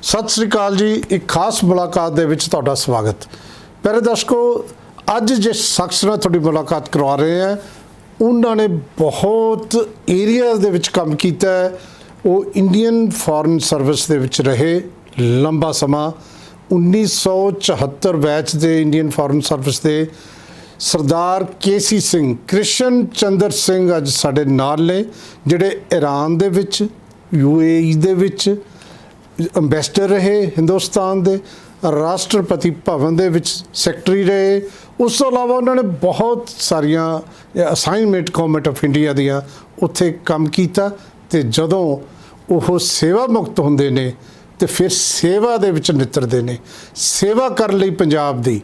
सत श्री अकाल जी। एक खास मुलाकात दे विच तुहाडा स्वागत। प्यारे दर्शकों, अज जिस शख्स नाल तुहाडी मुलाकात करवा रहे हैं उन्होंने बहुत एरिया दे विच काम कीता है। वो इंडियन फॉरेन सर्विस दे विच रहे लंबा समा। 1974 बैच दे इंडियन फॉरेन सर्विस दे सरदार केसी सिंह, कृष्ण चंद्र सिंह अज साडे नाल ने, जिहड़े ईरान दे विच, UAE दे विच अंबैसडर रहे, हिंदुस्तान दे राष्ट्रपति भवन दे विच सैकटरी रहे। उस तो अलावा उन्होंने बहुत सारिया असाइनमेंट गवर्नमेंट ऑफ इंडिया दियां उत्थे काम कीता। ते जदों वो सेवा मुक्त होंदे ने ते फिर सेवा दे विच नितरदे ने। सेवा कर लई पंजाब दी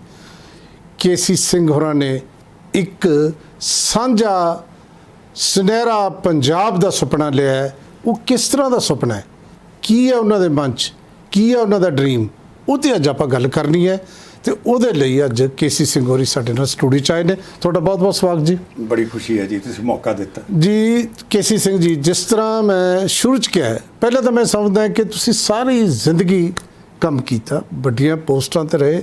केसी सिंह होरां ने एक साझा सुनहरा पंजाब दा सुपना लिया है। वो किस तरह का सुपना है, की है उन्होंने मन च, की है उन्होंने ड्रीम, उत्ते अज आपां गल करनी है। तो उहदे लई अज केसी सिंह होरी साडे नाल स्टूडियो च आए ने। तुहाडा बहुत बहुत स्वागत जी। बड़ी खुशी है जी, तुसीं मौका दिता जी। केसी सिंह जी, जिस तरह मैं शुरू च कहा है, पहले तो मैं समझदा कि तुसीं सारी जिंदगी काम कीता, वड्डियां पोस्टां ते रहे,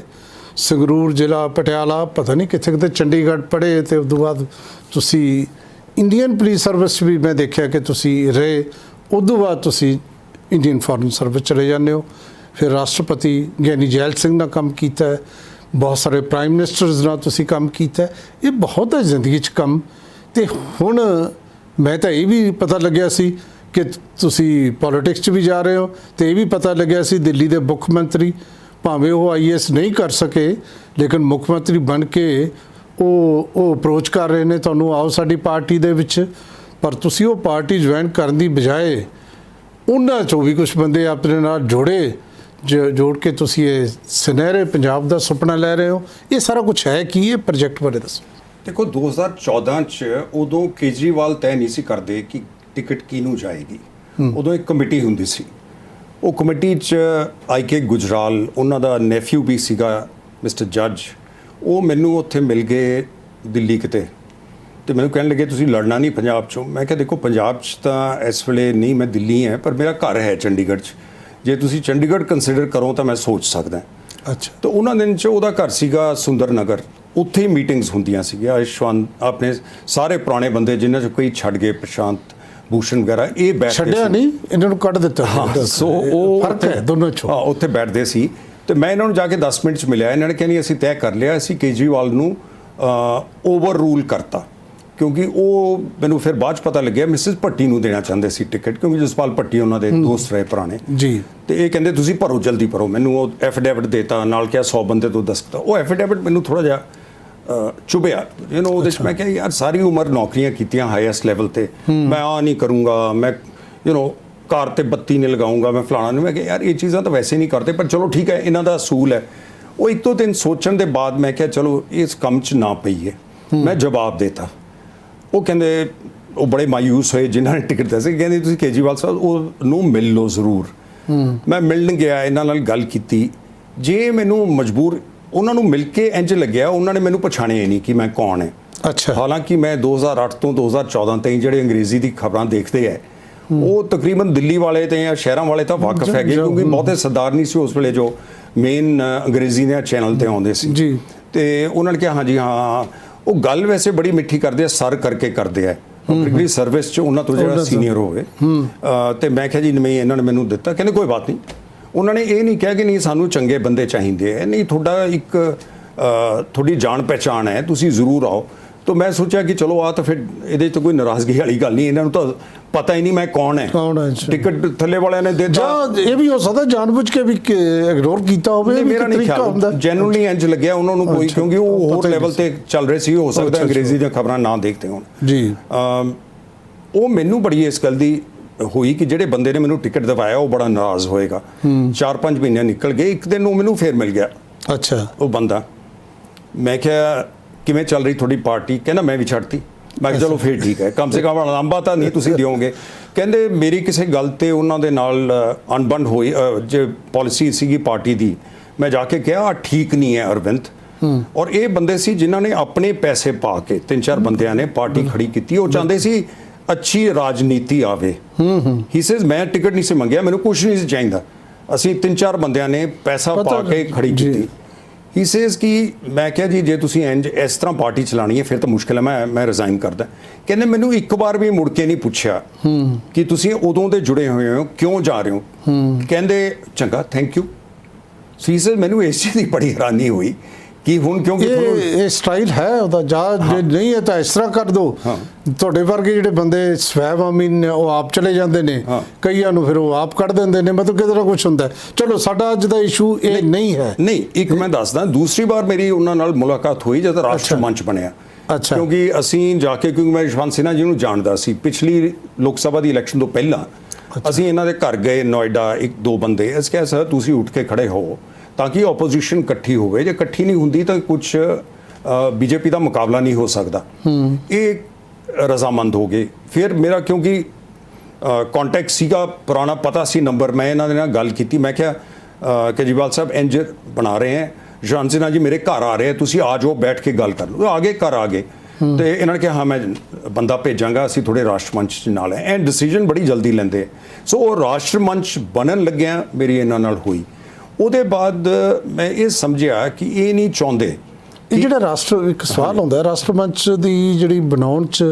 संगरूर जिला, पटियाला, पता नहीं कित्थे कित्थे, चंडीगढ़ पढ़े, तो उस तो बाद तुसीं इंडियन पुलिस सर्विस भी मैं देखा कि तुसीं रहे। उस तो बाद तुसीं इंडियन फॉरेन सर्विस चले जाते हो। फिर राष्ट्रपति ज्ञानी जैल सिंह ने काम किया है, बहुत सारे प्राइम मिनिस्टर्स नाल तुसीं काम किया है। ये बहुत है जिंदगी च काम। तो हुण मैं तो ये भी पता लग्या सी कि तुसीं पॉलिटिक्स च भी जा रहे हो, तो ये भी पता लग्या सी दिल्ली के मुख मंत्री, भावें वो IAS नहीं कर सके लेकिन मुख मंत्री बन के वो अप्रोच कर रहे हैं तुहानूं, आओ साडी पार्टी दे विच। पर तुसीं वो पार्टी ज्वाइन करन दी बजाए उन्हां चों भी कुछ बंदे अपने नाल जोड़े, जोड़ के तुसीं ये सुनहरे पंजाब दा सुपना लै रहे हो। ये सारा कुछ है की ये प्रोजेक्ट बारे दसो। देखो 2014 च उदों केजरीवाल तय नहीं सी करदे कि टिकट किनूं जाएगी। उदों एक कमेटी हुंदी सी। वो कमेटी च IK गुजराल, उन्हां दा नैफ्यू भी सीगा मिस्टर जज, वो मैनूं उत्थे मिल गए दिल्ली किते, तो मैंने कहने लगे तुसीं लड़ना नहीं पंजाब चों। मैं कहा देखो पंजाब च तां इस वेले नहीं, मैं दिल्ली है, पर मेरा घर है चंडीगढ़ च। जे तुसीं चंडीगढ़ कंसीडर करो तो मैं सोच सकदा। अच्छा। तो उन्हां दिन च उहदा घर सीगा सुंदर नगर, उत्थे ही मीटिंग्स हुंदियां सीगियां। यशवंत अपने सारे पुराने बंदे जिन्हां चों कई छड्ड गए, प्रशांत भूषण वगैरह, ये बैठदे छड्डिया नहीं, इन्हां नूं कढ दित्ता। हाँ, सो वो फर्क है दोनों चों। हाँ, उत्थे बैठदे सी। तो मैं इन्हां नूं जाके 10 मिनट च मिलिया। इन्हां ने कहा नहीं असीं तय कर लिया, असीं केजरीवाल नूं ओवर रूल करता, क्योंकि वो मैनूं फिर बाद पता लग्या मिसिस भट्टी नूं देना चाहते सी टिकट, क्योंकि जसपाल भट्टी उन्होंने दोस्त रहे पुराने जी। तो ये कहते तुसीं भरो, जल्दी भरो। मैनूं वो एफिडेविट देता, नाल क्या 100 बंदे तो दस्खत। वो एफिडेविट मैनूं थोड़ा जिहा चुभिया, ਉਹਦੇ 'ਚ मैं क्या यार सारी उम्र नौकरियां कीतियां हाईएस्ट लैवल ते, मैं आ नहीं करूँगा, मैं कार ते बत्ती नहीं लगाऊंगा, मैं फलाना नहीं। मैं यार ये चीज़ां तो वैसे नहीं करते, पर चलो ठीक है, इन्हां दा असूल है। वो 1-2 दिन सोचण दे बाद मैं क्या चलो इस काम च ना पईए। मैं जवाब देता। वो कहते वो बड़े मायूस होए जिन्होंने टिकट दसे, कहते तुसीं केजरीवाल साहब ਉਹਨੂੰ मिल लो जरूर। मैं मिलन गया, इन्हां नाल गल कीती। जे मैनूं मजबूर उन्होंने मिल के इंज लग्या उन्होंने मैनूं पछाणिया नहीं कि मैं कौन है। अच्छा। हालांकि मैं 2008 तो 2014 तक ਜਿਹੜੇ अंग्रेजी की खबरां देखते हैं वो तकरीबन दिल्ली वाले तो या शहरों वाले तो वाकफ है, क्योंकि बहुते सरदार नहीं सी उस वेले जो मेन अंग्रेजी के चैनल ते आउंदे सी। जी। तो उन्होंने कहा हाँ जी हाँ, वो गल वैसे बड़ी मिठी करते हैं, सर करके करते हैं, क्योंकि सर्विस च उन्होंने तो जो सीनियर होवे। तो मैं कहा जी नहीं, इन्होंने मैनूं दिता, कहते कोई बात नहीं। उन्होंने ये नहीं कहा कि नहीं सानू चंगे बंदे चाहिए है, नहीं थोड़ा एक थोड़ी जान पहचान है, तुसी जरूर आओ। तो मैं सोचा कि चलो आ, तो फिर ये तो कोई नाराजगी वाली गल नहीं, इन्होंने तो पता ही नहीं मैं कौन है। टिकट थले वाले ने देता, ये भी हो सकता जानबूझ के भी इग्नोर कीता होवे। मेरा नहीं ख्याल, जेन्युइनली इंज लग्या उन्होंने कोई, क्योंकि वो होर लेवल ते चल रहे सी, हो सकता अंग्रेजी दी खबरां ना देखते होण जी। वो मैनूं बड़ी इस गल दी हुई कि ਜਿਹੜੇ ਬੰਦੇ ਨੇ ਮੈਨੂੰ ਟਿਕਟ ਦਿਵਾਇਆ ਉਹ ਬੜਾ ਨਾਰਾਜ਼ ਹੋਏਗਾ। 4-5 ਮਹੀਨੇ ਨਿਕਲ ਗਏ, ਇੱਕ ਦਿਨ ਉਹ ਮੈਨੂੰ ਫੇਰ ਮਿਲ ਗਿਆ। ਅੱਛਾ। ਉਹ ਬੰਦਾ, ਮੈਂ ਕਿਹਾ ਕਿਵੇਂ ਚੱਲ ਰਹੀ ਤੁਹਾਡੀ ਪਾਰਟੀ? ਕਹਿੰਦਾ ਮੈਂ ਵੀ ਛੱਡਤੀ। ਮੈਂ ਕਿਹਾ ਚਲੋ ਫੇਰ ਠੀਕ ਹੈ, ਕਮ ਸੇ ਕਮ ਲਾਂਭਾ ਤਾਂ ਨਹੀਂ ਤੁਸੀਂ ਦਿਓਗੇ। ਕਹਿੰਦੇ ਮੇਰੀ ਕਿਸੇ ਗੱਲ ਤੇ ਉਹਨਾਂ ਦੇ ਨਾਲ ਅਣਬਣ ਹੋਈ, ਜੇ ਪਾਲਿਸੀ ਸੀਗੀ ਪਾਰਟੀ ਦੀ, ਮੈਂ ਜਾ ਕੇ ਕਿਹਾ ਠੀਕ ਨਹੀਂ ਹੈ ਅਰਵਿੰਦ। ਔਰ ਇਹ ਬੰਦੇ ਸੀ ਜਿਨ੍ਹਾਂ ਨੇ ਆਪਣੇ ਪੈਸੇ ਪਾ ਕੇ 3-4 ਬੰਦਿਆਂ ਨੇ ਪਾਰਟੀ ਖੜੀ ਕੀਤੀ। ਉਹ ਚਾਹੁੰਦੇ ਸੀ अच्छी राजनीति आवे। ही सेज मैं टिकट नहीं से मंगया, मैनूं कुछ नहीं चाहिए। ਅਸੀਂ 3-4 ਬੰਦਿਆਂ ਨੇ ਪੈਸਾ ਪਤਾ ਪਾ ਕੇ ਖੜੀ ਜੀ। ਕੀਤੀ। ਹੀ ਸੇਜ਼ ਕਿ ਮੈਂ ਕਿਹਾ ਜੀ ਜੇ ਤੁਸੀਂ ਇੰਜ ਇਸ ਤਰ੍ਹਾਂ ਪਾਰਟੀ ਚਲਾਣੀ ਹੈ ਫਿਰ ਤਾਂ ਮੁਸ਼ਕਿਲ ਹੈ, ਮੈਂ ਰਿਜ਼ਾਈਨ ਕਰਦਾ। ਕਹਿੰਦੇ ਮੈਨੂੰ ਇੱਕ ਵਾਰ ਵੀ ਮੁੜ ਕੇ ਨਹੀਂ ਪੁੱਛਿਆ ਕਿ ਤੁਸੀਂ ਉਦੋਂ ਦੇ ਜੁੜੇ ਹੋਏ ਹੋ, ਕਿਉਂ ਜਾ ਰਹੇ ਹੋ। ਕਹਿੰਦੇ ਚੰਗਾ ਥੈਂਕ ਯੂ। ਹੀ ਸੇਜ਼ ਮੈਨੂੰ ਇਸ ਚੀਜ਼ ਦੀ ਬੜੀ ਹੈਰਾਨੀ ਹੋਈ ਕਿ ਹੁਣ ਕਿਉਂਕਿ ਇਹ ਸਟਾਈਲ ਹੈ ਉਹਦਾ, ਜਾਂ ਜੇ ਨਹੀਂ ਹੈ ਤਾਂ ਇਸ ਤਰ੍ਹਾਂ ਕਰ ਦੋ। ਤੁਹਾਡੇ ਵਰਗੇ ਜਿਹੜੇ ਬੰਦੇ ਸਵੈਭਾਮੀ ਨੇ ਉਹ ਆਪ ਚਲੇ ਜਾਂਦੇ ਨੇ, ਕਈਆਂ ਨੂੰ ਫਿਰ ਉਹ ਆਪ ਕੱਢ ਦਿੰਦੇ ਨੇ, ਮਤਲਬ ਕਿਤੇ ਨਾ ਕੁਝ ਹੁੰਦਾ। ਚਲੋ ਸਾਡਾ ਅੱਜ ਦਾ ਇਸ਼ੂ ਇਹ ਨਹੀਂ ਹੈ। ਨਹੀਂ, ਇੱਕ ਮੈਂ ਦੱਸਦਾ, ਦੂਸਰੀ ਵਾਰ ਮੇਰੀ ਉਹਨਾਂ ਨਾਲ ਮੁਲਾਕਾਤ ਹੋਈ ਜਦ ਰਾਸ਼ਟਰ ਮੰਚ ਬਣਿਆ। ਅੱਛਾ। ਕਿਉਂਕਿ ਅਸੀਂ ਜਾ ਕੇ, ਕਿਉਂਕਿ ਮੈਂ ਯਸ਼ਵੰਤ ਸਿਨਹਾ ਜੀ ਨੂੰ ਜਾਣਦਾ ਸੀ ਪਿਛਲੀ ਲੋਕ ਸਭਾ ਦੀ ਇਲੈਕਸ਼ਨ ਤੋਂ ਪਹਿਲਾਂ। ਅਸੀਂ ਇਹਨਾਂ ਦੇ ਘਰ ਗਏ ਨੋਇਡਾ, 1-2 ਬੰਦੇ। ਅਸੀਂ ਕਿਹਾ ਸਰ ਤੁਸੀਂ ਉੱਠ ਕੇ ਖੜੇ ਹੋ ਤਾਂ ਕਿ ਆਪੋਜੀਸ਼ਨ ਇਕੱਠੀ ਹੋਵੇ, ਜੇ ਇਕੱਠੀ ਨਹੀਂ ਹੁੰਦੀ ਤਾਂ ਕੁਝ ਬੀਜੇਪੀ ਦਾ ਮੁਕਾਬਲਾ ਨਹੀਂ ਹੋ ਸਕਦਾ। ਇਹ ਰਜ਼ਾਮੰਦ ਹੋ ਗਏ। ਫਿਰ ਮੇਰਾ ਕਿਉਂਕਿ ਕੰਟੈਕਟ ਸੀਗਾ ਪੁਰਾਣਾ, ਪਤਾ ਸੀ ਨੰਬਰ, ਮੈਂ ਇਹਨਾਂ ਦੇ ਨਾਲ ਗੱਲ ਕੀਤੀ। ਮੈਂ ਕਿਹਾ ਕੇਜਰੀਵਾਲ ਸਾਹਿਬ ਇੰਜ ਬਣਾ ਰਹੇ ਹੈ, ਯਸ਼ਵੰਤ ਸਿਨਹਾ ਜੀ ਮੇਰੇ ਘਰ ਆ ਰਹੇ ਹੈ, ਤੁਸੀਂ ਆ ਜਾਓ ਬੈਠ ਕੇ ਗੱਲ ਕਰ ਲਓ। ਆ ਗਏ, ਘਰ ਆ ਗਏ ਤੇ ਇਹਨਾਂ ਨੇ ਕਿਹਾ ਹਾਂ ਮੈਂ ਬੰਦਾ ਭੇਜਾਂਗਾ, ਅਸੀਂ ਥੋੜੇ ਰਾਸ਼ਟਰ ਮੰਚ ਨਾਲ ਹੈ। ਐਂਡ ਡਿਸੀਜਨ ਬੜੀ ਜਲਦੀ ਲੈਂਦੇ। ਸੋ ਉਹ ਰਾਸ਼ਟਰ ਮੰਚ ਬਣਨ ਲੱਗਿਆ ਮੇਰੀ ਇਹਨਾਂ ਨਾਲ ਹੋਈ। ਉਹਦੇ ਬਾਅਦ ਮੈਂ ਇਹ ਸਮਝਿਆ ਕਿ ਇਹ ਨਹੀਂ ਚਾਹੁੰਦੇ। ਇਹ ਜਿਹੜਾ ਰਾਸ਼ਟਰ, ਇੱਕ ਸਵਾਲ ਹੁੰਦਾ ਹੈ, ਰਾਸ਼ਟਰ ਮੰਚ ਦੀ ਜਿਹੜੀ ਬਣਾਉਣ 'ਚ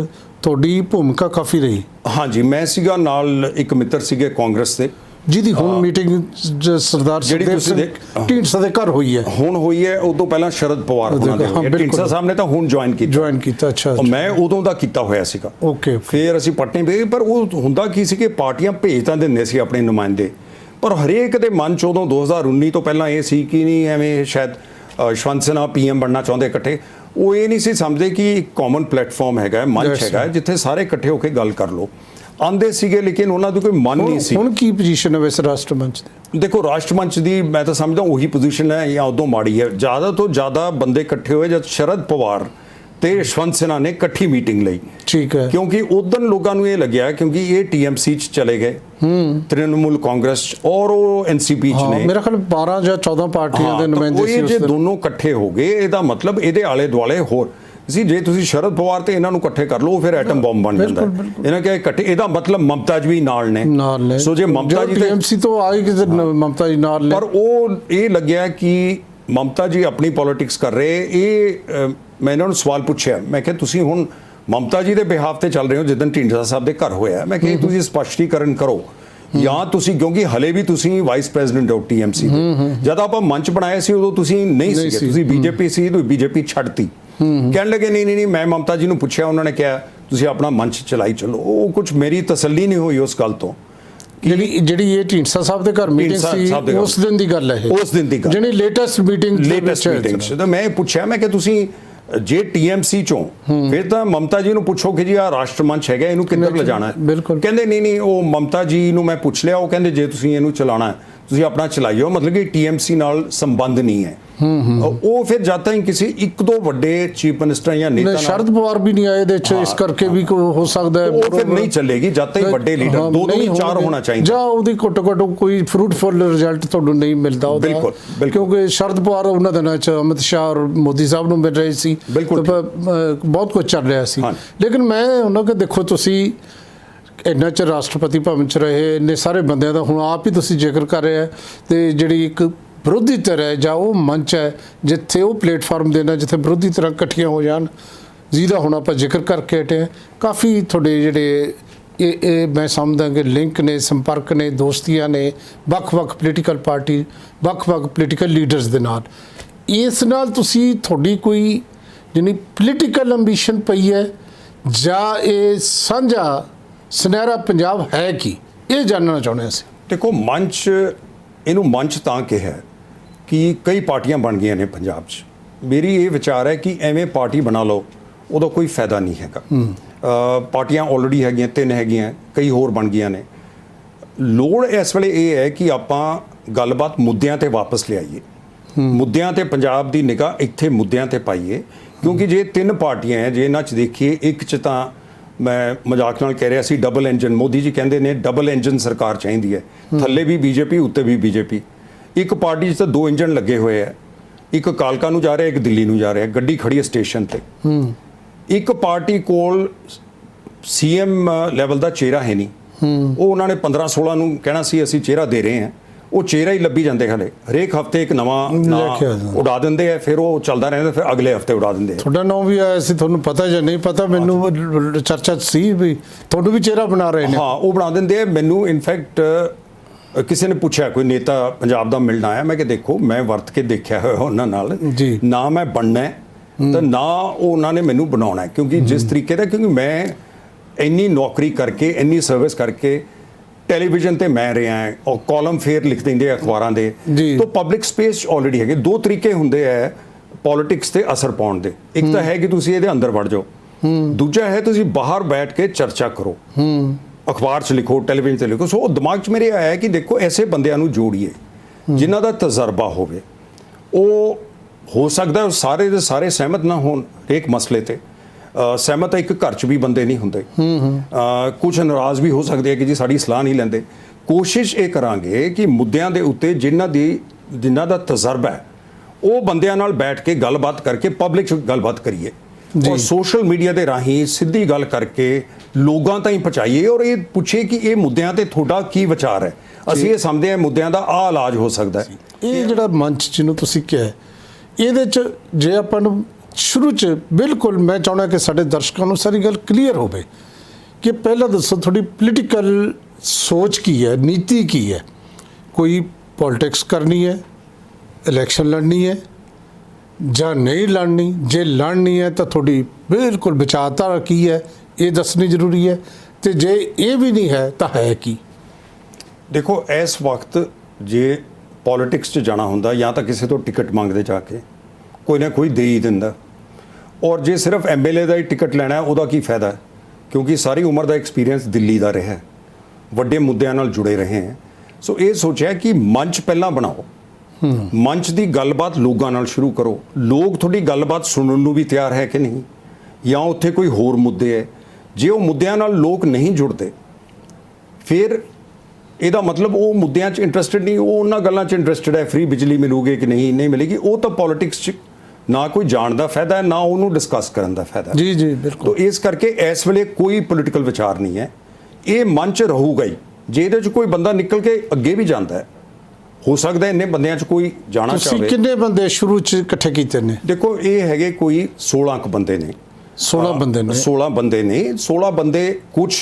ਤੁਹਾਡੀ ਭੂਮਿਕਾ ਕਾਫੀ ਰਹੀ। ਹਾਂਜੀ, ਮੈਂ ਸੀਗਾ, ਨਾਲ ਇੱਕ ਮਿੱਤਰ ਸੀਗੇ ਕਾਂਗਰਸ ਦੇ, ਜਿਹਦੀ ਹੁਣ ਮੀਟਿੰਗ ਸਰਦਾਰ ਸੁਖਦੇਵ ਸਿੰਘ ਢੀਂਡਸਾ ਦੇ ਘਰ ਹੋਈ ਹੈ। ਹੁਣ ਹੋਈ ਹੈ, ਉਦੋਂ ਪਹਿਲਾਂ ਸ਼ਰਦ ਪਵਾਰ ਉਹਨਾਂ ਦੇ ਹੋਈ ਹੈ। ਢੀਂਡਸਾ ਸਾਹਿਬ ਨੇ ਤਾਂ ਹੁਣ ਜੁਆਇਨ ਕੀਤਾ। ਅੱਛਾ। ਮੈਂ ਉਦੋਂ ਦਾ ਕੀਤਾ ਹੋਇਆ ਸੀਗਾ। ਓਕੇ। ਫਿਰ ਅਸੀਂ ਪਟਨੇ ਗਏ, ਪਰ ਉਹ ਹੁੰਦਾ ਕੀ ਸੀ ਕਿ ਪਾਰਟੀਆਂ ਭੇਜ ਤਾਂ ਦਿੰਦੇ ਸੀ ਆਪਣੇ ਨੁਮਾਇੰਦੇ, ਪਰ ਹਰੇਕ ਦੇ ਮਨ 'ਚ ਉਦੋਂ 2019 ਤੋਂ ਪਹਿਲਾਂ ਇਹ ਸੀ ਕਿ ਨਹੀਂ ਐਵੇਂ ਸ਼ਾਇਦ ਯਸ਼ਵੰਤ ਸਿਨਹਾ PM ਬਣਨਾ ਚਾਹੁੰਦੇ ਇਕੱਠੇ। ਉਹ ਇਹ ਨਹੀਂ ਸੀ ਸਮਝਦੇ ਕਿ ਇੱਕ ਕਾਮਨ ਪਲੇਟਫਾਰਮ ਹੈਗਾ, ਮੰਚ ਹੈਗਾ ਜਿੱਥੇ ਸਾਰੇ ਇਕੱਠੇ ਹੋ ਕੇ ਗੱਲ ਕਰ ਲਓ। ਆਂਦੇ ਸੀਗੇ ਲੇਕਿਨ ਉਹਨਾਂ ਦੀ ਕੋਈ ਮਨ ਨਹੀਂ ਸੀ। ਹੁਣ ਕੀ ਪੋਜੀਸ਼ਨ ਹੈ ਵੈਸੇ ਰਾਸ਼ਟਰ ਮੰਚ ਦੀ? ਦੇਖੋ ਰਾਸ਼ਟਰ ਮੰਚ ਦੀ ਮੈਂ ਤਾਂ ਸਮਝਦਾ ਉਹੀ ਪੋਜੀਸ਼ਨ ਹੈ ਜਾਂ ਉਦੋਂ ਮਾੜੀ ਹੈ। ਜ਼ਿਆਦਾ ਤੋਂ ਜ਼ਿਆਦਾ ਬੰਦੇ ਇਕੱਠੇ ਹੋਏ ਜਦ ਸ਼ਰਦ ਪਵਾਰ ਤੇ ਯਸ਼ਵੰਤ ਸਿਨਹਾ ਨੇ ਇਕੱਠੀ ਮੀਟਿੰਗ ਲਈ। ਠੀਕ ਹੈ। ਕਿਉਂਕਿ ਉਦੋਂ ਲੋਕਾਂ ਨੂੰ ਇਹ ਲੱਗਿਆ ਕਿਉਂਕਿ ਇਹ TMC 'ਚ ਚਲੇ ਗਏ, ਤ੍ਰਿਣਮੂਲ ਕਾਂਗਰਸ 'ਚ, ਔਰ ਉਹ NCP 'ਚ ਨੇ। ਮੇਰਾ ਖਿਆਲ 12 ਜਾਂ 14 ਪਾਰਟੀਆਂ ਦੇ ਨੁਮਾਇੰਦੇ ਸੀ। ਇਹ ਜੇ ਦੋਨੋਂ ਇਕੱਠੇ ਹੋ ਗਏ, ਇਹਦਾ ਮਤਲਬ ਇਹਦੇ ਆਲੇ ਦੁਆਲੇ ਹੋਰ ਸੀ। ਜੇ ਤੁਸੀਂ ਸ਼ਰਦ ਪਵਾਰ ਤੇ ਇਹਨਾਂ ਨੂੰ ਇਕੱਠੇ ਕਰ ਲਓ ਫਿਰ ਐਟਮ ਬੰਬ ਬਣ ਜਾਂਦਾ। ਇਹਨਾਂ ਕਿਹਾ ਇਕੱਠੇ, ਇਹਦਾ ਮਤਲਬ ਮਮਤਾ ਜੀ ਵੀ ਨਾਲ ਨੇ। ਸੋ ਜੇ ਮਮਤਾ ਜੀ TMC ਤੋਂ ਆਈ ਕਿ ਮਮਤਾ ਜੀ ਨਾਲ ਨੇ, ਪਰ ਉਹ ਇਹ ਲੱਗਿਆ ਕਿ ਮਮਤਾ ਜੀ ਆਪਣੀ ਪੋਲਿਟਿਕਸ ਕਰ ਰਹੇ। ਇਹ ਮੈਂ ਇਹਨਾਂ ਨੂੰ ਸਵਾਲ ਪੁੱਛਿਆ, ਮੈਂ ਕਿਹਾ ਤੁਸੀਂ ਹੁਣ ਮਮਤਾ ਜੀ ਦੇ ਬਿਹਾਫ ਤੇ ਚੱਲ ਰਹੇ ਹੋ ਜਿੱਦਣ ਢੀਂਡਸਾ ਸਾਹਿਬ ਦੇ ਘਰ ਹੋਇਆ। ਮੈਂ ਕਿਹਾ ਤੁਸੀਂ ਸਪਸ਼ਟੀਕਰਨ ਕਰੋ ਜਾਂ ਤੁਸੀਂ, ਕਿਉਂਕਿ ਹਲੇ ਵੀ ਤੁਸੀਂ ਵਾਈਸ ਪ੍ਰੈਜ਼ੀਡੈਂਟ ਹੋ TMC ਦੇ। ਜਦ ਆਪਾਂ ਮੰਚ ਬਣਾਇਆ ਸੀ ਉਦੋਂ ਤੁਸੀਂ ਨਹੀਂ ਸੀਗੇ, ਤੁਸੀਂ BJP ਸੀ, ਤੁਸੀਂ BJP ਛੱਡਤੀ। ਕਹਿਣ ਲੱਗੇ ਨਹੀਂ ਮੈਂ ਮਮਤਾ ਜੀ ਨੂੰ ਪੁੱਛਿਆ, ਉਹਨਾਂ ਨੇ ਕਿਹਾ ਤੁਸੀਂ ਆਪਣਾ ਮੰਚ ਚਲਾਈ ਚੱਲੋ। ਉਹ ਕੁਝ ਮੇਰੀ ਤਸੱਲੀ ਨਹੀਂ ਹੋਈ ਉਸ ਗੱਲ ਤੋਂ। ਜਿਹੜੀ ਇਹ ਢੀਂਡਸਾ ਸਾਹਿਬ ਦੇ ਘਰ ਮੀਟਿੰਗ ਸੀ ਉਸ ਦਿਨ ਦੀ ਗੱਲ ਹੈ। ਉਸ ਦਿਨ ਦੀ ਗੱਲ, ਜਿਹੜੀ ਲੇਟੈਸਟ ਮੀਟਿੰਗ ਤਾਂ ਮੈਂ ਪੁੱਛਿਆ, ਮੈਂ ਕਿਹਾ ਤੁਸੀਂ ਜੇ TMC ਚੋਂ ਫਿਰ ਤਾਂ ਮਮਤਾ ਜੀ ਨੂੰ ਪੁੱਛੋ ਕਿ ਜੀ ਆ ਰਾਸ਼ਟਰ ਮੰਚ ਹੈਗਾ, ਇਹਨੂੰ ਕਿੱਧਰ ਲਿਜਾਣਾ ਹੈ। ਕਹਿੰਦੇ ਨਹੀਂ ਉਹ ਮਮਤਾ ਜੀ ਨੂੰ ਮੈਂ ਪੁੱਛ ਲਿਆ, ਉਹ ਕਹਿੰਦੇ ਜੇ ਤੁਸੀਂ ਇਹਨੂੰ ਚਲਾਉਣਾ ਤੁਸੀਂ ਆਪਣਾ ਚਲਾਈਓ, ਮਤਲਬ ਕਿ TMC ਨਾਲ ਸੰਬੰਧ ਨਹੀਂ ਹੈ। ਉਹ ਫਿਰ ਜਦ ਤੱਕ ਕਿਸੇ 1-2 ਵੱਡੇ ਚੀਫ ਮਿਨਿਸਟਰ ਜਾਂ ਨੇਤਾ, ਸ਼ਰਦ ਪਵਾਰ ਵੀ ਨਹੀਂ ਆਏ ਇਹਦੇ ਚ, ਇਸ ਕਰਕੇ ਵੀ ਹੋ ਸਕਦਾ ਹੈ ਉਹ ਫਿਰ ਨਹੀਂ ਚੱਲੇਗੀ ਜਦ ਤੱਕ ਵੱਡੇ ਲੀਡਰ 2-4 ਹੋਣਾ ਚਾਹੀਦਾ, ਜਾਂ ਉਹਦੀ ਘੱਟੋ ਕੋਈ ਫਰੂਟਫੁਲ ਰਿਜ਼ਲਟ ਤੁਹਾਨੂੰ ਨਹੀਂ ਮਿਲਦਾ ਉਹਦਾ। ਬਿਲਕੁਲ। ਕਿਉਂਕਿ ਸ਼ਰਦ ਪਵਾਰ ਉਹਨਾਂ ਦਿਨਾਂ ਚ ਅਮਿਤ ਸ਼ਾਹ ਔਰ ਮੋਦੀ ਸਾਹਿਬ ਨੂੰ ਮਿਲ ਰਹੇ ਸੀ, ਬਹੁਤ ਕੁਝ ਚੱਲ ਰਿਹਾ ਸੀ। ਲੇਕਿਨ ਮੈਂ ਉਹਨਾਂ ਕਿ ਦੇਖੋ ਤੁਸੀਂ ਇੰਨਾ ਚਿਰ ਰਾਸ਼ਟਰਪਤੀ ਭਵਨ 'ਚ ਰਹੇ, ਇੰਨੇ ਸਾਰੇ ਬੰਦਿਆਂ ਦਾ ਹੁਣ ਆਪ ਹੀ ਤੁਸੀਂ ਜ਼ਿਕਰ ਕਰ ਰਹੇ ਹੈ, ਤੇ ਜਿਹੜੀ ਇੱਕ ਵਿਰੋਧੀ ਧਿਰ ਹੈ ਜਾਂ ਉਹ ਮੰਚ ਹੈ ਜਿੱਥੇ ਉਹ ਪਲੇਟਫਾਰਮ ਦੇਣਾ ਜਿੱਥੇ ਵਿਰੋਧੀ ਧਿਰਾਂ ਇਕੱਠੀਆਂ ਹੋ ਜਾਣ, ਜਿਹਦਾ ਹੁਣ ਆਪਾਂ ਜ਼ਿਕਰ ਕਰਕੇ ਹਟੇ, ਕਾਫੀ ਤੁਹਾਡੇ ਜਿਹੜੇ ਇਹ ਮੈਂ ਸਮਝਦਾ ਕਿ ਲਿੰਕ ਨੇ, ਸੰਪਰਕ ਨੇ, ਦੋਸਤੀਆਂ ਨੇ ਵੱਖ-ਵੱਖ ਪੋਲੀਟੀਕਲ ਪਾਰਟੀ, ਵੱਖ-ਵੱਖ ਪੋਲੀਟੀਕਲ ਲੀਡਰਸ ਦੇ ਨਾਲ। ਇਸ ਨਾਲ ਤੁਸੀਂ ਤੁਹਾਡੀ ਕੋਈ ਜਿਹਨੀ ਪੋਲੀਟੀਕਲ ਐਂਬੀਸ਼ਨ ਪਈ ਹੈ ਜਾਂ ਇਹ ਸਾਂਝਾ ਸੁਨਹਿਰਾ ਪੰਜਾਬ ਹੈ ਕੀ, ਇਹ ਜਾਣਨਾ ਚਾਹੁੰਦੇ ਅਸੀਂ। ਦੇਖੋ ਮੰਚ, ਇਹਨੂੰ ਮੰਚ ਤਾਂ ਕਿਹਾ ਕਿ ਕਈ ਪਾਰਟੀਆਂ ਬਣ ਗਈਆਂ ਨੇ ਪੰਜਾਬ 'ਚ। ਮੇਰੀ ਇਹ ਵਿਚਾਰ ਹੈ ਕਿ ਐਵੇਂ ਪਾਰਟੀ ਬਣਾ ਲਓ ਉਹਦਾ ਕੋਈ ਫਾਇਦਾ ਨਹੀਂ ਹੈਗਾ। ਪਾਰਟੀਆਂ ਆਲਰੇਡੀ ਹੈਗੀਆਂ, 3 ਹੈਗੀਆਂ, ਕਈ ਹੋਰ ਬਣ ਗਈਆਂ ਨੇ। ਲੋੜ ਇਸ ਵੇਲੇ ਇਹ ਹੈ ਕਿ ਆਪਾਂ ਗੱਲਬਾਤ ਮੁੱਦਿਆਂ ਤੇ ਵਾਪਸ ਲਿਆਈਏ, ਮੁੱਦਿਆਂ ਤੇ ਪੰਜਾਬ ਦੀ ਨਿਗਾਹ ਇੱਥੇ ਮੁੱਦਿਆਂ ਤੇ ਪਾਈਏ। ਕਿਉਂਕਿ ਜੇ 3 ਪਾਰਟੀਆਂ ਹੈ, ਜੇ ਇਹਨਾਂ 'ਚ ਦੇਖੀਏ, ਇੱਕ 'ਚ ਤਾਂ ਮੈਂ ਮਜ਼ਾਕ ਨਾਲ ਕਹਿ ਰਿਹਾ ਸੀ ਡਬਲ ਇੰਜਨ, ਮੋਦੀ ਜੀ ਕਹਿੰਦੇ ਨੇ ਡਬਲ ਇੰਜਨ ਸਰਕਾਰ ਚਾਹੀਦੀ ਹੈ, ਥੱਲੇ ਵੀ BJP ਉੱਤੇ ਵੀ BJP। ਇੱਕ ਪਾਰਟੀ 'ਚ ਤਾਂ 2 ਇੰਜਨ ਲੱਗੇ ਹੋਏ ਆ, ਇੱਕ ਕਾਲਕਾ ਨੂੰ ਜਾ ਰਿਹਾ, ਇੱਕ ਦਿੱਲੀ ਨੂੰ ਜਾ ਰਿਹਾ, ਗੱਡੀ ਖੜੀ ਹੈ ਸਟੇਸ਼ਨ ਤੇ। ਇੱਕ ਪਾਰਟੀ ਕੋਲ CM ਲੈਵਲ ਦਾ ਚਿਹਰਾ ਹੈ ਨਹੀਂ, ਉਹ ਉਹਨਾਂ ਨੇ 15-16 ਨੂੰ ਕਹਿਣਾ ਸੀ ਅਸੀਂ ਚਿਹਰਾ ਦੇ ਰਹੇ ਹਾਂ, ਉਹ ਚਿਹਰਾ ਹੀ ਲੱਭੀ ਜਾਂਦੇ ਹਲੇ ਹਰੇਕ ਹਫਤੇ ਇੱਕ ਨਵਾਂ ਨਾਂ ਲਿਖਿਆ ਜਾਂਦਾ। ਉਡਾ ਦਿੰਦੇ ਆ, ਫਿਰ ਉਹ ਚੱਲਦਾ ਰਹਿੰਦਾ, ਫਿਰ ਅਗਲੇ ਹਫਤੇ ਉਡਾ ਦਿੰਦੇ ਆ। ਤੁਹਾਡਾ ਨਾਮ ਵੀ ਆਇਆ ਸੀ, ਤੁਹਾਨੂੰ ਪਤਾ ਜਾਂ ਨਹੀਂ ਪਤਾ, ਮੈਨੂੰ ਚਰਚਾ ਸੀ ਵੀ ਤੁਹਾਨੂੰ ਵੀ ਚਿਹਰਾ ਬਣਾ ਰਹੇ ਨੇ। ਹਾਂ, ਉਹ ਬਣਾ ਦਿੰਦੇ ਆ ਮੈਨੂੰ। ਇਨਫੈਕਟ ਕਿਸੇ ਨੇ ਪੁੱਛਿਆ, ਕੋਈ ਨੇਤਾ ਪੰਜਾਬ ਦਾ ਮਿਲਣ ਆਇਆ, ਮੈਂ ਕਿ ਦੇਖੋ ਮੈਂ ਵਰਤ ਕੇ ਦੇਖਿਆ ਹੋਇਆ ਉਹਨਾਂ ਨਾਲ, ਜੀ। ਨਾ ਮੈਂ ਬਣਨਾ ਹੈ ਤਾਂ ਨਾ ਉਹਨਾਂ ਨੇ ਮੈਨੂੰ ਬਣਾਉਣਾ ਹੈ, ਕਿਉਂਕਿ ਜਿਸ ਤਰੀਕੇ ਦਾ, ਕਿਉਂਕਿ ਮੈਂ ਇੰਨੀ ਨੌਕਰੀ ਕਰਕੇ, ਇੰਨੀ ਸਰਵਿਸ ਕਰਕੇ ਟੈਲੀਵਿਜ਼ਨ ਤੇ ਮੈਂ ਰਿਹਾ ਹਾਂ, ਔਰ ਕਾਲਮ ਫੇਰ ਲਿਖ ਦਿੰਦੇ ਅਖਬਾਰਾਂ ਦੇ, ਜੀ। ਤਾਂ ਪਬਲਿਕ ਸਪੇਸ ਆਲਰੇਡੀ ਹੈਗੇ। ਦੋ ਤਰੀਕੇ ਹੁੰਦੇ ਹੈ ਪੋਲਿਟਿਕਸ ਤੇ ਅਸਰ ਪਾਉਣ ਦੇ। ਇੱਕ ਤਾਂ ਹੈ ਕਿ ਤੁਸੀਂ ਇਹਦੇ ਅੰਦਰ ਵੜ ਜਾਓ, ਦੂਜਾ ਹੈ ਤੁਸੀਂ ਬਾਹਰ ਬੈਠ ਕੇ ਚਰਚਾ ਕਰੋ, ਅਖਬਾਰ 'ਚ ਲਿਖੋ, ਟੈਲੀਵਿਜ਼ਨ ਤੇ ਲਿਖੋ। ਸੋ ਉਹ ਦਿਮਾਗ 'ਚ ਮੇਰੇ ਆਇਆ ਕਿ ਦੇਖੋ ਐਸੇ ਬੰਦਿਆਂ ਨੂੰ ਜੋੜੀਏ ਜਿਨ੍ਹਾਂ ਦਾ ਤਜਰਬਾ ਹੋਵੇ। ਉਹ ਹੋ ਸਕਦਾ ਉਹ ਸਾਰੇ ਦੇ ਸਾਰੇ ਸਹਿਮਤ ਨਾ ਹੋਣ ਹਰੇਕ ਮਸਲੇ ਤੇ, ਸਹਿਮਤ ਇੱਕ ਘਰ 'ਚ ਵੀ ਬੰਦੇ ਨਹੀਂ ਹੁੰਦੇ, ਕੁਝ ਨਾਰਾਜ਼ ਵੀ ਹੋ ਸਕਦੇ ਆ ਕਿ ਜੀ ਸਾਡੀ ਸਲਾਹ ਨਹੀਂ ਲੈਂਦੇ। ਕੋਸ਼ਿਸ਼ ਇਹ ਕਰਾਂਗੇ ਕਿ ਮੁੱਦਿਆਂ ਦੇ ਉੱਤੇ ਜਿਨ੍ਹਾਂ ਦਾ ਤਜਰਬਾ ਹੈ ਉਹ ਬੰਦਿਆਂ ਨਾਲ ਬੈਠ ਕੇ ਗੱਲਬਾਤ ਕਰਕੇ ਪਬਲਿਕ 'ਚ ਗੱਲਬਾਤ ਕਰੀਏ, ਔਰ ਸੋਸ਼ਲ ਮੀਡੀਆ ਦੇ ਰਾਹੀਂ ਸਿੱਧੀ ਗੱਲ ਕਰਕੇ ਲੋਕਾਂ ਤਾਈਂ ਪਹੁੰਚਾਈਏ, ਔਰ ਇਹ ਪੁੱਛੇ ਕਿ ਇਹ ਮੁੱਦਿਆਂ ਤੇ ਤੁਹਾਡਾ ਕੀ ਵਿਚਾਰ ਹੈ। ਅਸੀਂ ਇਹ ਸਮਝਦੇ ਹਾਂ ਮੁੱਦਿਆਂ ਦਾ ਆਹ ਇਲਾਜ ਹੋ ਸਕਦਾ ਹੈ। ਇਹ ਜਿਹੜਾ ਮੰਚ ਜਿਹਨੂੰ ਤੁਸੀਂ ਕਿਹਾ, ਇਹਦੇ 'ਚ ਜੇ ਆਪਾਂ ਨੂੰ ਸ਼ੁਰੂ 'ਚ ਬਿਲਕੁਲ, ਮੈਂ ਚਾਹੁੰਦਾ ਕਿ ਸਾਡੇ ਦਰਸ਼ਕਾਂ ਨੂੰ ਸਾਰੀ ਗੱਲ ਕਲੀਅਰ ਹੋਵੇ ਕਿ ਪਹਿਲਾਂ ਦੱਸੋ ਤੁਹਾਡੀ ਪੋਲੀਟੀਕਲ ਸੋਚ ਕੀ ਹੈ, ਨੀਤੀ ਕੀ ਹੈ? ਕੋਈ ਪੋਲਿਟਿਕਸ ਕਰਨੀ ਹੈ, ਇਲੈਕਸ਼ਨ ਲੜਨੀ ਹੈ ਜਾਂ ਨਹੀਂ ਲੜਨੀ? ਜੇ ਲੜਨੀ ਹੈ ਤਾਂ ਤੁਹਾਡੀ ਬਿਲਕੁਲ ਵਿਚਾਰਧਾਰਾ ਕੀ ਹੈ, ਇਹ ਦੱਸਣੀ ਜ਼ਰੂਰੀ ਹੈ, ਤੇ ਜੇ ਇਹ ਵੀ ਨਹੀਂ ਹੈ ਤਾਂ ਹੈ ਕੀ? ਦੇਖੋ, ਇਸ ਵਕਤ ਜੇ ਪੋਲਿਟਿਕਸ 'ਚ ਜਾਣਾ ਹੁੰਦਾ, ਜਾਂ ਤਾਂ ਕਿਸੇ ਤੋਂ ਟਿਕਟ ਮੰਗਦੇ ਜਾ ਕੇ, ਕੋਈ ਨਾ ਕੋਈ ਦੇ ਹੀ ਦਿੰਦਾ, ਔਰ ਜੇ ਸਿਰਫ ਐਮਐਲਏ ਦਾ ਹੀ ਟਿਕਟ ਲੈਣਾ ਹੈ ਉਹਦਾ ਕੀ ਫਾਇਦਾ, ਕਿਉਂਕਿ ਸਾਰੀ ਉਮਰ ਦਾ ਐਕਸਪੀਰੀਅੰਸ ਦਿੱਲੀ ਦਾ ਰਿਹਾ, ਵੱਡੇ ਮੁੱਦਿਆਂ ਨਾਲ ਜੁੜੇ ਰਹੇ ਹੈ। ਸੋ ਇਹ ਸੋਚਿਆ ਕਿ ਮੰਚ ਪਹਿਲਾਂ ਬਣਾਓ, ਮੰਚ ਦੀ ਗੱਲਬਾਤ ਲੋਕਾਂ ਨਾਲ ਸ਼ੁਰੂ ਕਰੋ। ਲੋਕ ਤੁਹਾਡੀ ਗੱਲਬਾਤ ਸੁਣਨ ਨੂੰ ਵੀ ਤਿਆਰ ਹੈ ਕਿ ਨਹੀਂ, ਜਾਂ ਉੱਥੇ ਕੋਈ ਹੋਰ ਮੁੱਦੇ ਹੈ। ਜੇ ਉਹ ਮੁੱਦਿਆਂ ਨਾਲ ਲੋਕ ਨਹੀਂ ਜੁੜਦੇ, ਫਿਰ ਇਹਦਾ ਮਤਲਬ ਉਹ ਮੁੱਦਿਆਂ 'ਚ ਇੰਟਰਸਟਿਡ ਨਹੀਂ, ਉਹ ਉਹਨਾਂ ਗੱਲਾਂ 'ਚ ਇੰਟਰਸਟਿਡ ਹੈ, ਫ੍ਰੀ ਬਿਜਲੀ ਮਿਲੂਗੀ ਕਿ ਨਹੀਂ ਮਿਲੇਗੀ। ਉਹ ਤਾਂ ਪੋਲਿਟਿਕਸ 'ਚ ਨਾ ਕੋਈ ਜਾਣ ਦਾ ਫਾਇਦਾ ਹੈ, ਨਾ ਉਹਨੂੰ ਡਿਸਕਸ ਕਰਨ ਦਾ ਫਾਇਦਾ। ਜੀ ਜੀ, ਬਿਲਕੁਲ। ਤਾਂ ਇਸ ਕਰਕੇ ਇਸ ਵੇਲੇ ਕੋਈ ਪੋਲੀਟੀਕਲ ਵਿਚਾਰ ਨਹੀਂ ਹੈ, ਇਹ ਮੰਚ ਰਹੂਗਾ ਹੀ। ਜੇ ਇਹਦੇ 'ਚ ਕੋਈ ਬੰਦਾ ਨਿਕਲ ਕੇ ਅੱਗੇ ਵੀ ਜਾਂਦਾ ਹੈ, ਹੋ ਸਕਦਾ ਇੰਨੇ ਬੰਦਿਆਂ 'ਚ ਕੋਈ ਜਾਣਾ ਚਾਹਵੇ। ਤੁਸੀਂ ਕਿੰਨੇ ਬੰਦੇ ਸ਼ੁਰੂ 'ਚ ਇਕੱਠੇ ਕੀਤੇ ਨੇ? ਦੇਖੋ, ਇਹ ਹੈਗੇ ਕੋਈ 16 ਕੁ ਬੰਦੇ ਨੇ। 16 ਬੰਦੇ ਨੇ? 16 ਬੰਦੇ ਨੇ। 16 ਬੰਦੇ, ਕੁਝ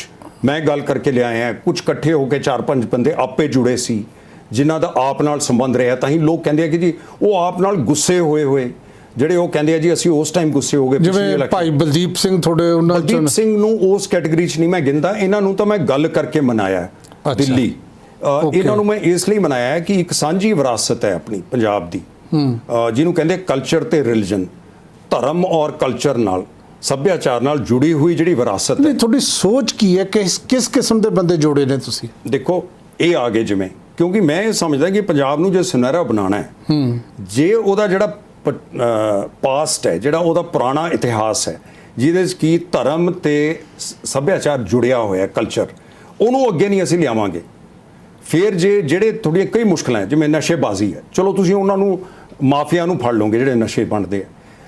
ਮੈਂ ਗੱਲ ਕਰਕੇ ਲਿਆਏ ਆ, ਕੁਝ ਇਕੱਠੇ ਹੋ ਕੇ 4-5 ਬੰਦੇ ਆਪੇ ਜੁੜੇ ਸੀ, ਜਿਨ੍ਹਾਂ ਦਾ ਆਪ ਨਾਲ ਸੰਬੰਧ ਰਿਹਾ। ਤਾਂ ਹੀ ਲੋਕ ਕਹਿੰਦੇ ਆ ਕਿ ਜੀ ਉਹ ਆਪ ਨਾਲ ਗੁੱਸੇ ਹੋਏ ਜਿਹੜੇ ਉਹ ਕਹਿੰਦੇ ਆ ਜੀ ਅਸੀਂ ਉਸ ਟਾਈਮ ਗੁੱਸੇ ਹੋ ਗਏ। ਜਿਵੇਂ ਭਾਈ ਬਲਦੀਪ ਸਿੰਘ ਤੁਹਾਡੇ ਉਹਨਾਂ ਚੋਂ? ਬਲਦੀਪ ਸਿੰਘ ਨੂੰ ਉਸ ਕੈਟਾਗਰੀ 'ਚ ਨਹੀਂ ਮੈਂ ਗਿਣਦਾ, ਇਹਨਾਂ ਨੂੰ ਤਾਂ ਮੈਂ ਗੱਲ ਕਰਕੇ ਮਨਾਇਆ ਦਿੱਲੀ। ਇਹਨਾਂ ਨੂੰ ਮੈਂ ਇਸ ਲਈ ਮਨਾਇਆ ਹੈ ਕਿ ਇੱਕ ਸਾਂਝੀ ਵਿਰਾਸਤ ਹੈ ਆਪਣੀ ਪੰਜਾਬ ਦੀ, ਜਿਹਨੂੰ ਕਹਿੰਦੇ ਕਲਚਰ ਤੇ ਰਿਲੀਜਨ, ਧਰਮ ਔਰ ਕਲਚਰ ਨਾਲ, ਸੱਭਿਆਚਾਰ ਨਾਲ ਜੁੜੀ ਹੋਈ ਜਿਹੜੀ ਵਿਰਾਸਤ ਹੈ। ਤੁਹਾਡੀ ਸੋਚ ਕੀ ਹੈ, ਕਿਸ ਕਿਸਮ ਦੇ ਬੰਦੇ ਜੋੜੇ ਨੇ ਤੁਸੀਂ? ਦੇਖੋ, ਇਹ ਆ ਗਏ ਜਿਵੇਂ, ਕਿਉਂਕਿ ਮੈਂ ਇਹ ਸਮਝਦਾ ਕਿ ਪੰਜਾਬ ਨੂੰ ਜੇ ਸੁਨਹਿਰਾ ਬਣਾਉਣਾ ਹੈ, ਜੇ ਉਹਦਾ ਜਿਹੜਾ ਪਾਸਟ ਹੈ, ਜਿਹੜਾ ਉਹਦਾ ਪੁਰਾਣਾ ਇਤਿਹਾਸ ਹੈ, ਜਿਹਦੇ 'ਚ ਕੀ ਧਰਮ ਤੇ ਸੱਭਿਆਚਾਰ ਜੁੜਿਆ ਹੋਇਆ, ਕਲਚਰ, ਉਹਨੂੰ ਅੱਗੇ ਨਹੀਂ ਅਸੀਂ ਲਿਆਵਾਂਗੇ। ਫਿਰ ਜਿਹੜੇ ਤੁਹਾਡੀਆਂ ਕਈ ਮੁਸ਼ਕਲਾਂ ਹੈ, ਜਿਵੇਂ ਨਸ਼ੇਬਾਜ਼ੀ ਹੈ, ਚਲੋ ਤੁਸੀਂ ਉਹਨਾਂ ਨੂੰ ਮਾਫੀਆ ਨੂੰ ਫੜ ਲਓਗੇ ਜਿਹੜੇ ਨਸ਼ੇ ਬਣਦੇ ਆ,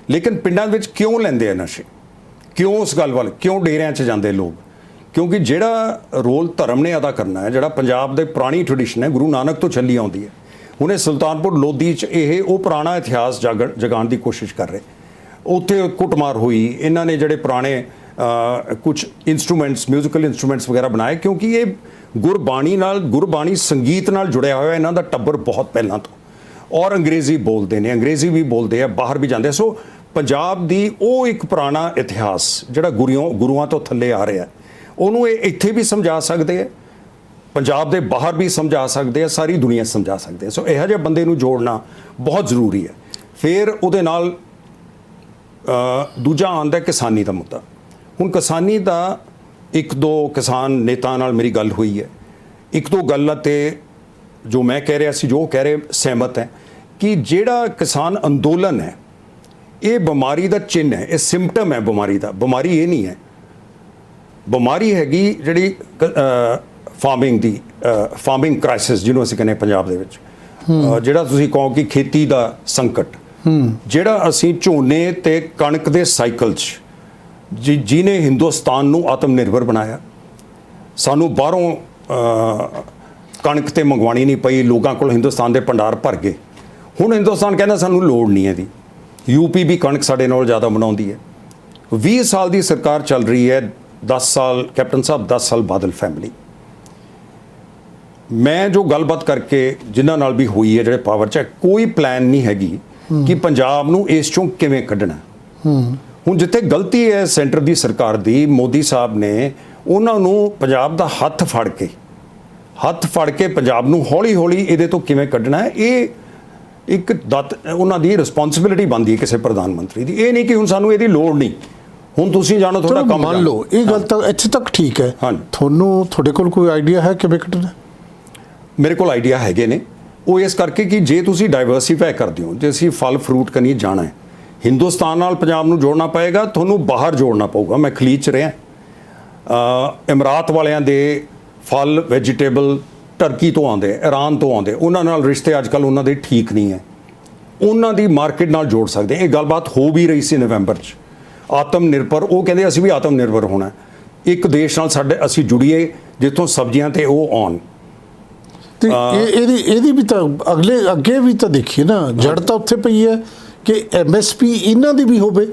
ਲੇਕਿਨ ਪਿੰਡਾਂ ਵਿੱਚ ਕਿਉਂ ਲੈਂਦੇ ਆ ਨਸ਼ੇ? ਕਿਉਂ ਉਸ ਗੱਲ ਵੱਲ, ਕਿਉਂ ਡੇਰਿਆਂ 'ਚ ਜਾਂਦੇ ਲੋਕ? ਕਿਉਂਕਿ ਜਿਹੜਾ ਰੋਲ ਧਰਮ ਨੇ ਅਦਾ ਕਰਨਾ ਹੈ, ਜਿਹੜਾ ਪੰਜਾਬ ਦੇ ਪੁਰਾਣੀ ਟ੍ਰੈਡੀਸ਼ਨ ਹੈ, ਗੁਰੂ ਨਾਨਕ ਤੋਂ ਚੱਲੀ ਆਉਂਦੀ ਹੈ। ਹੁਣੇ ਸੁਲਤਾਨਪੁਰ ਲੋਧੀ 'ਚ ਉਹ ਪੁਰਾਣਾ ਇਤਿਹਾਸ ਜਗਾਉਣ ਦੀ ਕੋਸ਼ਿਸ਼ ਕਰ ਰਹੇ। ਉੱਥੇ ਕੁੱਟਮਾਰ ਹੋਈ, ਇਹਨਾਂ ਨੇ ਜਿਹੜੇ ਪੁਰਾਣੇ ਕੁਝ ਇੰਸਟਰੂਮੈਂਟਸ, ਮਿਊਜ਼ੀਕਲ ਇੰਸਟਰੂਮੈਂਟਸ ਵਗੈਰਾ ਬਣਾਏ, ਕਿਉਂਕਿ ਇਹ ਗੁਰਬਾਣੀ ਸੰਗੀਤ ਨਾਲ ਜੁੜਿਆ ਹੋਇਆ ਇਹਨਾਂ ਦਾ ਟੱਬਰ ਬਹੁਤ ਪਹਿਲਾਂ ਤੋਂ। ਔਰ ਅੰਗਰੇਜ਼ੀ ਬੋਲਦੇ ਨੇ, ਅੰਗਰੇਜ਼ੀ ਵੀ ਬੋਲਦੇ ਆ, ਬਾਹਰ ਵੀ ਜਾਂਦੇ। ਸੋ ਪੰਜਾਬ ਦੀ ਉਹ ਇੱਕ ਪੁਰਾਣਾ ਇਤਿਹਾਸ ਜਿਹੜਾ ਗੁਰੂਆਂ ਤੋਂ ਥੱਲੇ ਆ ਰਿਹਾ, ਉਹਨੂੰ ਇਹ ਇੱਥੇ ਵੀ ਸਮਝਾ ਸਕਦੇ ਆ, ਪੰਜਾਬ ਦੇ ਬਾਹਰ ਵੀ ਸਮਝਾ ਸਕਦੇ ਆ, ਸਾਰੀ ਦੁਨੀਆ ਸਮਝਾ ਸਕਦੇ ਆ। ਸੋ ਇਹੋ ਜਿਹੇ ਬੰਦੇ ਨੂੰ ਜੋੜਨਾ ਬਹੁਤ ਜ਼ਰੂਰੀ ਹੈ। ਫਿਰ ਉਹਦੇ ਨਾਲ ਦੂਜਾ ਆਉਂਦਾ ਕਿਸਾਨੀ ਦਾ ਮੁੱਦਾ। ਹੁਣ ਕਿਸਾਨੀ ਦਾ ਇੱਕ ਦੋ ਕਿਸਾਨ ਨੇਤਾ ਨਾਲ ਮੇਰੀ ਗੱਲ ਹੋਈ ਹੈ, ਇੱਕ ਦੋ ਗੱਲਾਂ ਤੇ ਜੋ ਮੈਂ ਕਹਿ ਰਿਹਾ ਸੀ, ਜੋ ਕਹਿ ਰਹੇ ਸਹਿਮਤ ਹੈ ਕਿ ਜਿਹੜਾ ਕਿਸਾਨ ਅੰਦੋਲਨ ਹੈ, ਇਹ ਬਿਮਾਰੀ ਦਾ ਚਿੰਨ੍ਹ ਹੈ, ਇਹ ਸਿੰਪਟਮ ਹੈ ਬਿਮਾਰੀ ਦਾ। ਬਿਮਾਰੀ ਇਹ ਨਹੀਂ ਹੈ, ਬਿਮਾਰੀ ਹੈਗੀ ਜਿਹੜੀ ਫਾਰਮਿੰਗ ਕ੍ਰਾਈਸਿਸ ਜਿਹਨੂੰ ਅਸੀਂ ਕਹਿੰਦੇ ਪੰਜਾਬ ਦੇ ਵਿੱਚ, ਜਿਹੜਾ ਤੁਸੀਂ ਕਹੋ ਕਿ ਖੇਤੀ ਦਾ ਸੰਕਟ, ਜਿਹੜਾ ਅਸੀਂ ਝੋਨੇ ਤੇ ਕਣਕ ਦੇ ਸਾਈਕਲ 'ਚ ਜਿਹਨੇ ਹਿੰਦੁਸਤਾਨ ਨੂੰ ਆਤਮ ਨਿਰਭਰ ਬਣਾਇਆ, ਸਾਨੂੰ ਬਾਹਰੋਂ ਕਣਕ ਤੇ ਮੰਗਵਾਣੀ ਨਹੀਂ ਪਈ, ਲੋਕਾਂ ਕੋਲ ਹਿੰਦੁਸਤਾਨ ਦੇ ਭੰਡਾਰ ਭਰ ਗਏ। ਹੁਣ ਹਿੰਦੁਸਤਾਨ ਕਹਿੰਦਾ ਸਾਨੂੰ ਲੋੜ ਨਹੀਂ ਇਹਦੀ, ਯੂਪੀ ਵੀ ਕਣਕ ਸਾਡੇ ਨਾਲੋਂ ਜ਼ਿਆਦਾ ਬਣਾਉਂਦੀ ਹੈ। 20 ਸਾਲ ਦੀ ਸਰਕਾਰ ਚੱਲ ਰਹੀ ਹੈ, 10 ਸਾਲ ਕੈਪਟਨ ਸਾਹਿਬ, 10 ਸਾਲ ਬਾਦਲ ਫੈਮਿਲੀ। ਮੈਂ ਜੋ ਗੱਲਬਾਤ ਕਰਕੇ ਜਿਨ੍ਹਾਂ ਨਾਲ ਵੀ ਹੋਈ ਹੈ ਜਿਹੜੇ ਪਾਵਰ 'ਚ, ਕੋਈ ਪਲਾਨ ਨਹੀਂ ਹੈਗੀ ਕਿ ਪੰਜਾਬ ਨੂੰ ਇਸ ਚੋਂ ਕਿਵੇਂ ਕੱਢਣਾ। ਹੁਣ ਜਿੱਥੇ ਗਲਤੀ ਹੈ ਸੈਂਟਰ ਦੀ ਸਰਕਾਰ ਦੀ, ਮੋਦੀ ਸਾਹਿਬ ਨੇ ਉਹਨਾਂ ਨੂੰ ਪੰਜਾਬ ਦਾ ਹੱਥ ਫੜ ਕੇ ਪੰਜਾਬ ਨੂੰ ਹੌਲੀ ਹੌਲੀ ਇਹਦੇ ਤੋਂ ਕਿਵੇਂ ਕੱਢਣਾ ਹੈ, ਇਹ ਇੱਕ ਉਹਨਾਂ ਦੀ ਰਿਸਪੌਂਸਿਬਿਲਿਟੀ ਬਣਦੀ ਹੈ ਕਿਸੇ ਪ੍ਰਧਾਨ ਮੰਤਰੀ ਦੀ। ਇਹ ਨਹੀਂ ਕਿ ਹੁਣ ਸਾਨੂੰ ਇਹਦੀ ਲੋੜ ਨਹੀਂ, ਹੁਣ ਤੁਸੀਂ ਜਾਣੋ ਤੁਹਾਡਾ ਕੰਮ ਮੰਨ ਲਓ। ਇਹ ਗੱਲ ਤਾਂ ਇੱਥੇ ਤੱਕ ਠੀਕ ਹੈ। ਹਾਂਜੀ, ਤੁਹਾਡੇ ਕੋਲ ਕੋਈ ਆਈਡੀਆ ਹੈ ਕਿਵੇਂ ਕੱਢਣਾ? ਮੇਰੇ ਕੋਲ ਆਈਡੀਆ ਹੈਗੇ ਨੇ। ਉਹ ਇਸ ਕਰਕੇ ਕਿ ਜੇ ਤੁਸੀਂ ਡਾਈਵਰਸੀਫਾਈ ਕਰਦੇ ਹੋ, ਜੇ ਅਸੀਂ ਫਲ ਫਰੂਟ ਕਨੀ ਜਾਣਾ ਹੈ, ਹਿੰਦੁਸਤਾਨ ਨਾਲ ਪੰਜਾਬ ਨੂੰ ਜੋੜਨਾ ਪਏਗਾ, ਤੁਹਾਨੂੰ ਬਾਹਰ ਜੋੜਨਾ ਪਊਗਾ। ਮੈਂ ਖਲੀਜ 'ਚ ਰਿਹਾ, ਇਮਰਾਤ ਵਾਲਿਆਂ ਦੇ ਫਲ ਵੈਜੀਟੇਬਲ ਟਰਕੀ ਤੋਂ ਆਉਂਦੇ, ਈਰਾਨ ਤੋਂ ਆਉਂਦੇ, ਉਹਨਾਂ ਨਾਲ ਰਿਸ਼ਤੇ ਅੱਜ ਕੱਲ੍ਹ ਉਹਨਾਂ ਦੇ ਠੀਕ ਨਹੀਂ ਹੈ। ਉਹਨਾਂ ਦੀ ਮਾਰਕੀਟ ਨਾਲ ਜੋੜ ਸਕਦੇ। ਇਹ ਗੱਲਬਾਤ ਹੋ ਵੀ ਰਹੀ ਸੀ ਨਵੰਬਰ 'ਚ, ਆਤਮ ਨਿਰਭਰ। ਉਹ ਕਹਿੰਦੇ ਅਸੀਂ ਵੀ ਆਤਮ ਨਿਰਭਰ ਹੋਣਾ, ਇੱਕ ਦੇਸ਼ ਨਾਲ ਅਸੀਂ ਜੁੜੀਏ ਜਿੱਥੋਂ ਸਬਜ਼ੀਆਂ ਤੇ ਉਹ ਆਉਣ। ਤੇ ਇਹਦੀ ਵੀ ਤਾਂ ਅੱਗੇ ਵੀ ਤਾਂ ਦੇਖੀਏ ਨਾ, ਜੜ ਤਾਂ ਉੱਥੇ ਪਈ ਹੈ ਕਿ MSP ਇਹਨਾਂ ਦੀ ਵੀ ਹੋਵੇ।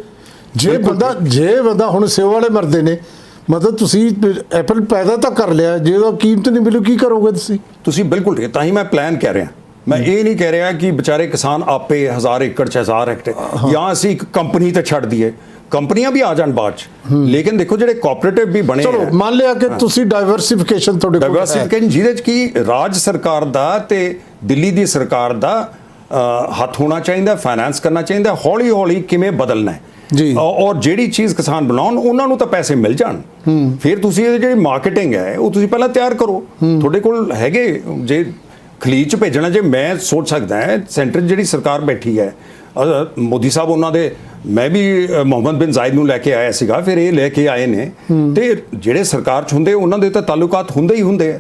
ਜੇ ਬੰਦਾ ਹੁਣ ਸੇਵਾ ਵਾਲੇ ਮਰਦੇ ਨੇ, ਮਤਲਬ ਤੁਸੀਂ ਐਪਲ ਪੈਦਾ ਤਾਂ ਕਰ ਲਿਆ, ਜੇ ਉਹਦਾ ਕੀਮਤ ਨਹੀਂ ਮਿਲੂ ਕੀ ਕਰੋਗੇ ਤੁਸੀਂ? ਬਿਲਕੁਲ ਠੀਕ। ਤਾਂ ਹੀ ਮੈਂ ਪਲਾਨ ਕਹਿ ਰਿਹਾ। ਮੈਂ ਇਹ ਨਹੀਂ ਕਹਿ ਰਿਹਾ ਕਿ ਵਿਚਾਰੇ ਕਿਸਾਨ ਆਪੇ 1000 ਏਕੜ 'ਚ 1000 ਹੈਕਟੇਅਰ ਜਾਂ ਅਸੀਂ ਇੱਕ ਕੰਪਨੀ ਤੇ ਛੱਡ ਦਈਏ। ਕੰਪਨੀਆਂ ਵੀ ਆ ਜਾਣ ਬਾਅਦ 'ਚ, ਲੇਕਿਨ ਦੇਖੋ ਜਿਹੜੇ ਕੋਆਪਰੇਟਿਵ ਵੀ ਬਣੇ। ਚਲੋ ਮੰਨ ਲਿਆ ਕਿ ਤੁਸੀਂ ਡਾਈਵਰਸਿਫਿਕੇਸ਼ਨ ਤੁਹਾਡੇ ਕੋਲ ਡਾਈਵਰਸਿਫਿਕੇਸ਼ਨ ਜਿਹਦੇ 'ਚ ਕੀ ਰਾਜ ਸਰਕਾਰ ਦਾ ਤੇ ਦਿੱਲੀ ਦੀ ਸਰਕਾਰ ਦਾ ਹੱਥ ਹੋਣਾ ਚਾਹੀਦਾ, ਫਾਈਨੈਂਸ ਕਰਨਾ ਚਾਹੀਦਾ, ਹੌਲੀ ਹੌਲੀ ਕਿਵੇਂ ਬਦਲਣਾ ਹੈ ਜੀ। ਔਰ ਜਿਹੜੀ ਚੀਜ਼ ਕਿਸਾਨ ਬਣਾਉਣ ਉਹਨਾਂ ਨੂੰ ਤਾਂ ਪੈਸੇ ਮਿਲ ਜਾਣ। ਫਿਰ ਤੁਸੀਂ ਇਹ ਜਿਹੜੀ ਮਾਰਕੀਟਿੰਗ ਹੈ ਉਹ ਤੁਸੀਂ ਪਹਿਲਾਂ ਤਿਆਰ ਕਰੋ। ਤੁਹਾਡੇ ਕੋਲ ਹੈਗੇ, ਜੇ ਖਲੀਜ 'ਚ ਭੇਜਣਾ, ਜੇ ਮੈਂ ਸੋਚ ਸਕਦਾ ਹੈ ਸੈਂਟਰ ਜਿਹੜੀ ਸਰਕਾਰ ਬੈਠੀ ਹੈ, ਮੋਦੀ ਸਾਹਿਬ ਉਹਨਾਂ ਦੇ, ਮੈਂ ਵੀ ਮੁਹੰਮਦ ਬਿਨ ਜ਼ਾਇਦ ਨੂੰ ਲੈ ਕੇ ਆਇਆ ਸੀਗਾ, ਫਿਰ ਇਹ ਲੈ ਕੇ ਆਏ ਨੇ। ਤੇ ਜਿਹੜੇ ਸਰਕਾਰ 'ਚ ਹੁੰਦੇ ਉਹਨਾਂ ਦੇ ਤਾਂ ਤਾਲੁਕਾਤ ਹੁੰਦੇ ਹੀ ਹੁੰਦੇ ਆ,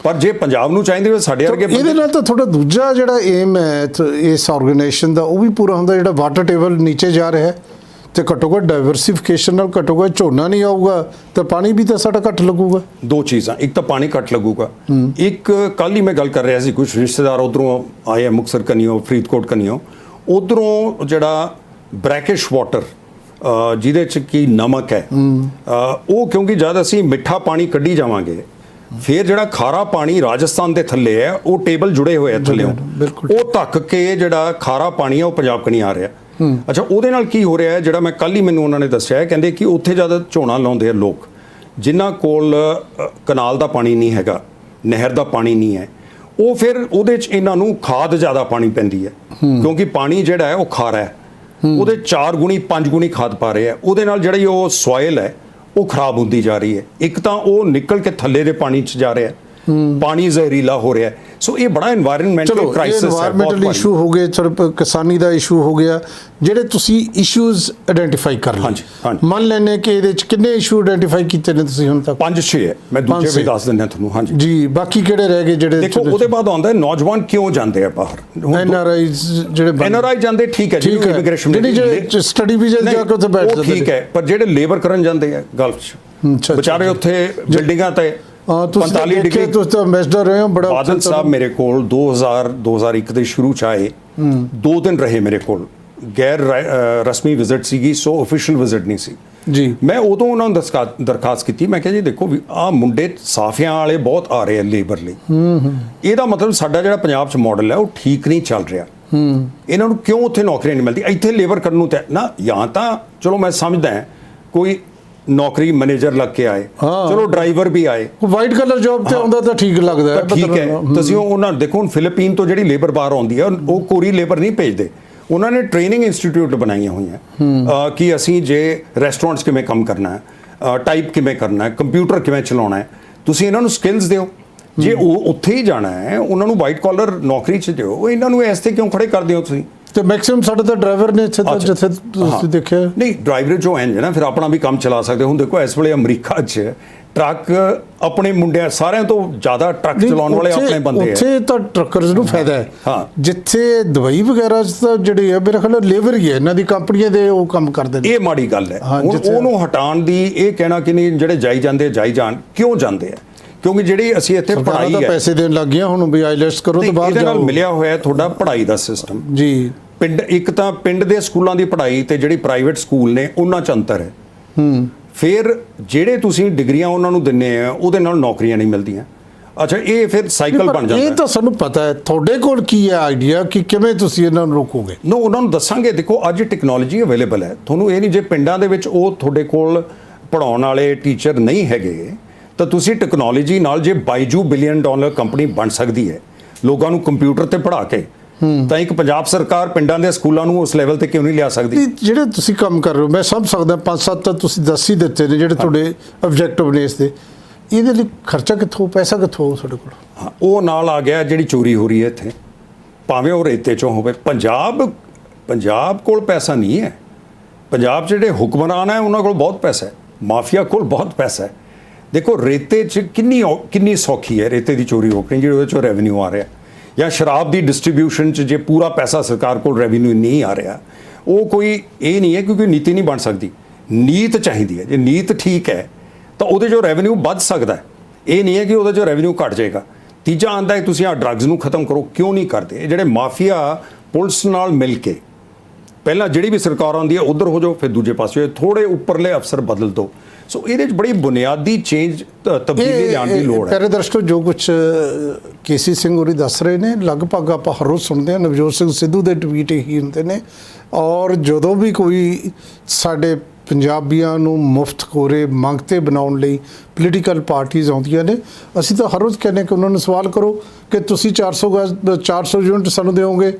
ਪਰ ਜੇ ਪੰਜਾਬ ਨੂੰ ਚਾਹੀਦੇ ਸਾਡੇ ਵਰਗੇ। ਇਹਦੇ ਨਾਲ ਤਾਂ ਥੋੜਾ ਦੂਜਾ ਜਿਹੜਾ ਏਮ ਹੈ ਇਸ ਆਰਗੇਨਾਈਜੇਸ਼ਨ ਦਾ ਉਹ ਵੀ ਪੂਰਾ ਹੁੰਦਾ, ਜਿਹੜਾ ਵਾਟਰ ਟੇਬਲ ਨੀਚੇ ਜਾ ਰਿਹਾ ਹੈ, ਤੇ ਘੱਟੋ ਘੱਟ ਡਾਈਵਰਸਿਫਿਕੇਸ਼ਨ ਨਾਲ ਘੱਟੋ ਘੱਟ ਝੋਨਾ ਨਹੀਂ ਆਊਗਾ ਤਾਂ ਪਾਣੀ ਵੀ ਤਾਂ ਸਾਡਾ ਘੱਟ ਲੱਗੂਗਾ। ਦੋ ਚੀਜ਼ਾਂ, ਇੱਕ ਤਾਂ ਪਾਣੀ ਘੱਟ ਲੱਗੂਗਾ, ਇੱਕ ਕੱਲ ਹੀ ਮੈਂ ਗੱਲ ਕਰ ਰਿਹਾ ਸੀ, ਕੁਝ ਰਿਸ਼ਤੇਦਾਰ ਉਧਰੋਂ ਆਏ, ਮੁਕਤਸਰ ਕਨੀਓ, ਫਰੀਦਕੋਟ ਕਨੀਓ, ਉਧਰੋਂ ਜਿਹੜਾ ਬ੍ਰੈਕਿਸ਼ ਵਾਟਰ ਜਿਹਦੇ 'ਚ ਕੀ ਨਮਕ ਹੈ, ਉਹ ਕਿਉਂਕਿ ਜਦ ਅਸੀਂ ਮਿੱਠਾ ਪਾਣੀ ਕੱਢੀ ਜਾਵਾਂਗੇ, ਫਿਰ ਜਿਹੜਾ ਖਾਰਾ ਪਾਣੀ ਰਾਜਸਥਾਨ ਦੇ ਥੱਲੇ ਹੈ, ਉਹ ਟੇਬਲ ਜੁੜੇ ਹੋਏ ਆ ਥੱਲੇੋਂ, ਉਹ ਧੱਕ ਕੇ ਜਿਹੜਾ ਖਾਰਾ ਪਾਣੀ ਹੈ ਉਹ ਪੰਜਾਬ ਕਨੀ ਆ ਰਿਹਾ। ਅੱਛਾ, ਉਹਦੇ ਨਾਲ ਕੀ ਹੋ ਰਿਹਾ ਹੈ, ਜਿਹੜਾ ਮੈਂ ਕੱਲ ਹੀ ਮੈਨੂੰ ਉਹਨਾਂ ਨੇ ਦੱਸਿਆ, ਕਹਿੰਦੇ ਕਿ ਉੱਥੇ ਜਦ ਝੋਨਾ ਲਾਉਂਦੇ ਆ ਲੋਕ, ਜਿਨ੍ਹਾਂ ਕੋਲ ਕਨਾਲ ਦਾ ਪਾਣੀ ਨਹੀਂ ਹੈਗਾ, ਨਹਿਰ ਦਾ ਪਾਣੀ ਨਹੀਂ ਹੈ, ਉਹ ਫਿਰ ਉਹਦੇ 'ਚ ਇਹਨਾਂ ਨੂੰ ਖਾਦ ਜ਼ਿਆਦਾ ਪਾਣੀ ਪੈਂਦੀ ਹੈ, ਕਿਉਂਕਿ ਪਾਣੀ ਜਿਹੜਾ ਹੈ ਉਹ ਖਾਰਾ ਹੈ, ਉਹਦੇ 4 ਗੁਣੀ 5 ਗੁਣੀ ਖਾਦ ਪਾ ਰਹੇ ਆ। ਉਹਦੇ ਨਾਲ ਜਿਹੜੀ ਉਹ ਸੋਇਲ ਹੈ ਉਹ ਖਰਾਬ ਹੁੰਦੀ ਜਾ ਰਹੀ ਹੈ। ਇੱਕ ਤਾਂ ਉਹ ਨਿਕਲ ਕੇ ਥੱਲੇ ਦੇ ਪਾਣੀ 'ਚ ਜਾ ਰਿਹਾ, ਪਾਣੀ ਜ਼ਹਿਰੀਲਾ ਹੋ ਰਿਹਾ। ਸੋ ਇਹ ਬੜਾ এনवायरमेंटल ਕ੍ਰਾਈਸਿਸ ਹੈ, এনवायरमेंटल ਇਸ਼ੂ ਹੋ ਗਏ, ਕਿਸਾਨੀ ਦਾ ਇਸ਼ੂ ਹੋ ਗਿਆ, ਜਿਹੜੇ ਤੁਸੀਂ ਇਸ਼ੂਜ਼ ਆਇਡੈਂਟੀਫਾਈ ਕਰ ਲਏ। ਮੰਨ ਲੈਣੇ ਕਿ ਇਹਦੇ 'ਚ ਕਿੰਨੇ ਇਸ਼ੂ ਆਇਡੈਂਟੀਫਾਈ ਕੀਤੇ ਨੇ ਤੁਸੀਂ ਹੁਣ ਤੱਕ? 5-6 ਹੈ, ਮੈਂ ਦੂਜੇ ਵੀ ਦੱਸ ਦਿੰਦਾ ਤੁਹਾਨੂੰ। ਹਾਂਜੀ ਜੀ, ਬਾਕੀ ਕਿਹੜੇ ਰਹਿ ਗਏ ਜਿਹੜੇ? ਦੇਖੋ, ਉਹਦੇ ਬਾਅਦ ਆਉਂਦਾ ਨੌਜਵਾਨ ਕਿਉਂ ਜਾਂਦੇ ਆ ਬਾਹਰ, NRI ਜਾਂਦੇ, ਠੀਕ ਹੈ ਜੀ, ਇਮੀਗ੍ਰੇਸ਼ਨ ਜਿਹੜੀ ਸਟੱਡੀ ਵੀਜ਼ਾ ਜਾ ਕੇ ਉੱਥੇ ਬੈਠ ਜਾਂਦੇ, ਠੀਕ ਹੈ, ਪਰ ਜਿਹੜੇ ਲੇਬਰ ਕਰਨ ਜਾਂਦੇ ਆ ਗਲਫ 'ਚ, ਵਿਚਾਰੇ ਉੱਥੇ ਬਿਲਡਿੰਗਾਂ ਤੇ 45 ਡਿਗਰੀ। ਤੁਸੀਂ ਤਾਂ ਐਮਬੈਸਡਰ ਰਹੇ ਹੋ ਬੜਾ। ਬਾਦਲ ਸਾਹਿਬ ਮੇਰੇ ਕੋਲ 2001 ਦੇ ਸ਼ੁਰੂ 'ਚ ਆਏ, 2 ਦਿਨ ਰਹੇ ਮੇਰੇ ਕੋਲ, ਗੈਰ ਰਸਮੀ ਵਿਜ਼ਿਟ ਸੀਗੀ, ਸੋ ਆਫੀਸ਼ੀਅਲ ਵਿਜ਼ਿਟ ਨਹੀਂ ਸੀ ਜੀ। ਮੈਂ ਉਦੋਂ ਉਹਨਾਂ ਨੂੰ ਦਰਖਾਸਤ ਕੀਤੀ, ਮੈਂ ਕਿਹਾ ਜੀ ਦੇਖੋ ਵੀ ਆਹ ਮੁੰਡੇ ਸਾਫਿਆਂ ਵਾਲੇ ਬਹੁਤ ਆ ਰਹੇ ਆ ਲੇਬਰ ਲਈ, ਇਹਦਾ ਮਤਲਬ ਸਾਡਾ ਜਿਹੜਾ ਪੰਜਾਬ 'ਚ ਮਾਡਲ ਹੈ ਉਹ ਠੀਕ ਨਹੀਂ ਚੱਲ ਰਿਹਾ। ਇਹਨਾਂ ਨੂੰ ਕਿਉਂ ਉੱਥੇ ਨੌਕਰੀਆਂ ਨਹੀਂ ਮਿਲਦੀ, ਇੱਥੇ ਲੇਬਰ ਕਰਨ ਨੂੰ ਤਾਂ ਨਾ, ਜਾਂ ਤਾਂ ਚਲੋ ਮੈਂ ਸਮਝਦਾ ਕੋਈ ਨੌਕਰੀ ਮੈਨੇਜਰ ਲੱਗ ਕੇ ਆਏ, ਚਲੋ ਡਰਾਈਵਰ ਵੀ ਆਏ, ਵਾਈਟ ਕਲਰ ਜੌਬ ਤੇ ਆਉਂਦਾ ਤਾਂ ਠੀਕ ਲੱਗਦਾ ਹੈ, ਠੀਕ ਹੈ। ਤੁਸੀਂ ਉਹਨਾਂ ਦੇਖੋ, ਹੁਣ ਫਿਲੀਪੀਨ ਤੋਂ ਜਿਹੜੀ ਲੇਬਰ ਬਾਹਰ ਆਉਂਦੀ ਹੈ ਉਹ ਕੋਰੀ ਲੇਬਰ ਨਹੀਂ ਭੇਜਦੇ, ਉਹਨਾਂ ਨੇ ਟ੍ਰੇਨਿੰਗ ਇੰਸਟੀਟਿਊਟ ਬਣਾਈਆਂ ਹੋਈਆਂ ਕਿ ਅਸੀਂ ਜੇ ਰੈਸਟੋਰੈਂਟਸ ਕਿਵੇਂ ਕੰਮ ਕਰਨਾ ਹੈ, ਟਾਈਪ ਕਿਵੇਂ ਕਰਨਾ ਹੈ, ਕੰਪਿਊਟਰ ਕਿਵੇਂ ਚਲਾਉਣਾ ਹੈ, ਤੁਸੀਂ ਇਹਨਾਂ ਨੂੰ ਸਕਿੱਲਸ ਦਿਓ। ਜੇ ਉਹ ਉੱਥੇ ਹੀ ਜਾਣਾ ਹੈ, ਉਹਨਾਂ ਨੂੰ ਵਾਈਟ ਕਾਲਰ ਨੌਕਰੀ 'ਚ ਦਿਓ, ਇਹਨਾਂ ਨੂੰ ਇਸ 'ਤੇ ਕਿਉਂ ਖੜੇ ਕਰਦੇ ਹੋ ਤੁਸੀਂ? ਤੇ ਮੈਕਸਿਮਮ ਸਾਡੇ ਤਾਂ ਡਰਾਈਵਰ ਨੇ ਇੱਥੇ ਤਾਂ, ਜਿੱਥੇ ਤੁਸੀਂ ਦੇਖਿਆ ਨਹੀਂ, ਡਰਾਈਵਰ ਜੋ ਐਂ ਨਾ ਫਿਰ ਆਪਣਾ ਵੀ ਕੰਮ ਚਲਾ ਸਕਦੇ। ਹੁਣ ਦੇਖੋ ਇਸ ਵੇਲੇ ਅਮਰੀਕਾ 'ਚ ਟਰੱਕ ਆਪਣੇ ਮੁੰਡਿਆਂ, ਸਾਰਿਆਂ ਤੋਂ ਜ਼ਿਆਦਾ ਟਰੱਕ ਚਲਾਉਣ ਵਾਲੇ ਆਪਣੇ ਬੰਦੇ ਆ, ਉੱਥੇ ਤਾਂ ਟਰੱਕਰਸ ਨੂੰ ਫਾਇਦਾ ਹੈ। ਹਾਂ, ਜਿੱਥੇ ਦੁਬਈ ਵਗੈਰਾ 'ਚ ਤਾਂ ਜਿਹੜੀ ਹੈ ਮੇਰੇ ਖਿਆਲ ਲੇਬਰ ਹੀ ਹੈ, ਇਹਨਾਂ ਦੀ ਕੰਪਨੀਆਂ ਦੇ ਉਹ ਕੰਮ ਕਰਦੇ ਨੇ। ਇਹ ਮਾੜੀ ਗੱਲ ਹੈ। ਹੁਣ ਉਹਨੂੰ ਹਟਾਉਣ ਦੀ ਇਹ ਕਹਿਣਾ ਕਿ ਨਹੀਂ, ਜਿਹੜੇ ਜਾਈ ਜਾਂਦੇ ਜਾਈ ਜਾਣ, ਕਿਉਂ ਜਾਂਦੇ ਆ? ਕਿਉਂਕਿ ਜਿਹੜੀ ਅਸੀਂ ਇੱਥੇ ਸਰਕਾਰਾਂ ਪੜ੍ਹਾਈ ਤਾਂ ਹੈ ਪੈਸੇ ਦੇਣ ਲੱਗ ਗਈਆਂ ਹੁਣ ਵੀ ਆਈਲੈਟਸ ਕਰੋ ਤੇ ਨਹੀਂ, ਬਾਹਰ ਇਹਦੇ ਨਾਲ ਜਾਓ ਮਿਲਿਆ ਹੋਇਆ ਤੁਹਾਡਾ ਪੜ੍ਹਾਈ ਦਾ ਸਿਸਟਮ। ਜੀ। ਇੱਕ ਤਾਂ ਪਿੰਡ ਦੇ ਸਕੂਲਾਂ ਦੀ ਪੜ੍ਹਾਈ ਤੇ ਜਿਹੜੀ ਪ੍ਰਾਈਵੇਟ ਸਕੂਲ ਨੇ ਉਹਨਾਂ 'ਚ ਅੰਤਰ ਹੈ। ਫਿਰ ਜਿਹੜੇ ਤੁਸੀਂ ਡਿਗਰੀਆਂ ਉਹਨਾਂ ਨੂੰ ਦਿੰਦੇ ਆ ਉਹਦੇ ਨਾਲ ਨੌਕਰੀਆਂ ਨਹੀਂ ਮਿਲਦੀਆਂ। ਅੱਛਾ, ਇਹ ਫਿਰ ਸਾਈਕਲ ਬਣ ਜਾਂਦਾ ਇਹ ਹੈ। ਤਾਂ ਸਾਨੂੰ ਪਤਾ ਹੈ, ਤੁਹਾਡੇ ਕੋਲ ਕੀ ਹੈ ਆਈਡੀਆ ਕਿ ਕਿਵੇਂ ਤੁਸੀਂ ਇਹਨਾਂ ਨੂੰ ਰੋਕੋਗੇ? ਨੋ, ਉਹਨਾਂ ਨੂੰ ਦੱਸਾਂਗੇ। ਦੇਖੋ, ਅੱਜ ਟੈਕਨੋਲੋਜੀ ਅਵੇਲੇਬਲ ਹੈ, ਤੁਹਾਨੂੰ ਇਹ ਨਹੀਂ ਜੇ ਪਿੰਡਾਂ ਦੇ ਵਿੱਚ ਉਹ ਤੁਹਾਡੇ ਕੋਲ ਪੜਾਉਣ ਵਾਲੇ ਟੀਚਰ ਨਹੀਂ ਹੈਗੇ ਤਾਂ ਤੁਸੀਂ ਟੈਕਨੋਲੋਜੀ ਨਾਲ ਜੇ ਬਾਈਜੂ ਬਿਲੀਅਨ ਡਾਲਰ ਕੰਪਨੀ ਬਣ ਸਕਦੀ ਹੈ ਲੋਕਾਂ ਨੂੰ ਕੰਪਿਊਟਰ ਤੇ ਪੜ੍ਹਾ ਕੇ, ਤਾਂ ਇੱਕ ਪੰਜਾਬ ਸਰਕਾਰ ਪਿੰਡਾਂ ਦੇ ਸਕੂਲਾਂ ਨੂੰ ਉਸ ਲੈਵਲ ਤੇ ਕਿਉਂ ਨਹੀਂ ਲਿਆ ਸਕਦੀ? ਜਿਹੜੇ ਤੁਸੀਂ ਕੰਮ ਕਰ ਰਹੇ ਹੋ ਮੈਂ ਸਮਝ ਸਕਦਾ, 5-7 ਤਾਂ ਤੁਸੀਂ ਦੱਸ ਹੀ ਦਿੱਤੇ ਨੇ ਜਿਹੜੇ ਤੁਹਾਡੇ ਆਬਜੈਕਟਿਵ ਨੇ ਇਸ ਦੇ। ਇਹਦੇ ਲਈ ਖਰਚਾ ਕਿੱਥੋਂ, ਪੈਸਾ ਕਿੱਥੋਂ ਤੁਹਾਡੇ ਕੋਲ? ਹਾਂ, ਉਹ ਨਾਲ ਆ ਗਿਆ ਜਿਹੜੀ ਚੋਰੀ ਹੋ ਰਹੀ ਹੈ ਇੱਥੇ, ਭਾਵੇਂ ਉਹ ਰੇਤੇ 'ਚੋਂ ਹੋਵੇ। ਪੰਜਾਬ ਕੋਲ ਪੈਸਾ ਨਹੀਂ ਹੈ। ਪੰਜਾਬ 'ਚ ਜਿਹੜੇ ਹੁਕਮਰਾਨ ਹੈ ਉਹਨਾਂ ਕੋਲ ਬਹੁਤ ਪੈਸਾ ਹੈ, ਮਾਫੀਆ ਕੋਲ ਬਹੁਤ ਪੈਸਾ ਹੈ। ਦੇਖੋ, ਰੇਤੇ 'ਚ ਕਿੰਨੀ ਸੌਖੀ ਹੈ ਰੇਤੇ ਦੀ ਚੋਰੀ ਰੋਕਣੀ, ਜਿਹੜੇ ਉਹਦੇ 'ਚੋਂ ਰੈਵਨਿਊ ਆ ਰਿਹਾ, ਜਾਂ ਸ਼ਰਾਬ ਦੀ ਡਿਸਟ੍ਰੀਬਿਊਸ਼ਨ 'ਚ ਜੇ ਪੂਰਾ ਪੈਸਾ ਸਰਕਾਰ ਕੋਲ ਰੈਵਨਿਊ ਨਹੀਂ ਆ ਰਿਹਾ, ਉਹ ਕੋਈ ਇਹ ਨਹੀਂ ਹੈ ਕਿਉਂਕਿ ਨੀਤੀ ਨਹੀਂ ਬਣ ਸਕਦੀ। ਨੀਤ ਚਾਹੀਦੀ ਹੈ। ਜੇ ਨੀਤ ਠੀਕ ਹੈ ਤਾਂ ਉਹਦੇ 'ਚੋਂ ਰੈਵਨਿਊ ਵੱਧ ਸਕਦਾ ਹੈ। ਇਹ ਨਹੀਂ ਹੈ ਕਿ ਉਹਦੇ 'ਚੋਂ ਰੈਵਨਿਊ ਘਟ ਜਾਏਗਾ। ਤੀਜਾ ਆਉਂਦਾ ਹੈ ਤੁਸੀਂ ਆਹ ਡਰੱਗਸ ਨੂੰ ਖਤਮ ਕਰੋ। ਕਿਉਂ ਨਹੀਂ ਕਰਦੇ? ਇਹ ਜਿਹੜੇ ਮਾਫੀਆ ਪੁਲਿਸ ਨਾਲ ਮਿਲ ਕੇ, ਪਹਿਲਾਂ ਜਿਹੜੀ ਵੀ ਸਰਕਾਰ ਆਉਂਦੀ ਹੈ ਉਧਰ ਹੋ ਜਾਓ, ਫਿਰ ਦੂਜੇ ਪਾਸੇ ਥੋੜੇ ਉੱਪਰਲੇ ਅਫਸਰ ਬਦਲ ਦਿਓ। ਸੋ ਇਹਦੇ 'ਚ ਬੜੀ ਬੁਨਿਆਦੀ ਚੇਂਜ, ਤਬਦੀਲੀ ਲਿਆਉਣ ਦੀ ਲੋੜ ਹੈ। ਪਿਆਰੇ ਦਰਸ਼ਕੋ, ਜੋ ਕੁਝ ਕੇਸੀ ਸਿੰਘ ਹੋਰੀ ਦੱਸ ਰਹੇ ਨੇ ਲਗਭਗ ਆਪਾਂ ਹਰ ਰੋਜ਼ ਸੁਣਦੇ ਹਾਂ। ਨਵਜੋਤ ਸਿੰਘ ਸਿੱਧੂ ਦੇ ਟਵੀਟ ਇਹੀ ਹੁੰਦੇ ਨੇ, ਔਰ ਜਦੋਂ ਵੀ ਕੋਈ ਸਾਡੇ ਪੰਜਾਬੀਆਂ ਨੂੰ ਮੁਫਤ ਖੋਰੇ ਮੰਗਤੇ ਬਣਾਉਣ ਲਈ ਪੋਲੀਟੀਕਲ ਪਾਰਟੀਆਂ ਆਉਂਦੀਆਂ ਨੇ, ਅਸੀਂ ਤਾਂ ਹਰ ਰੋਜ਼ ਕਹਿੰਦੇ ਕਿ ਉਹਨਾਂ ਨੂੰ ਸਵਾਲ ਕਰੋ ਕਿ ਤੁਸੀਂ 400 ਯੂਨਿਟ ਸਾਨੂੰ ਦਿਓਗੇ,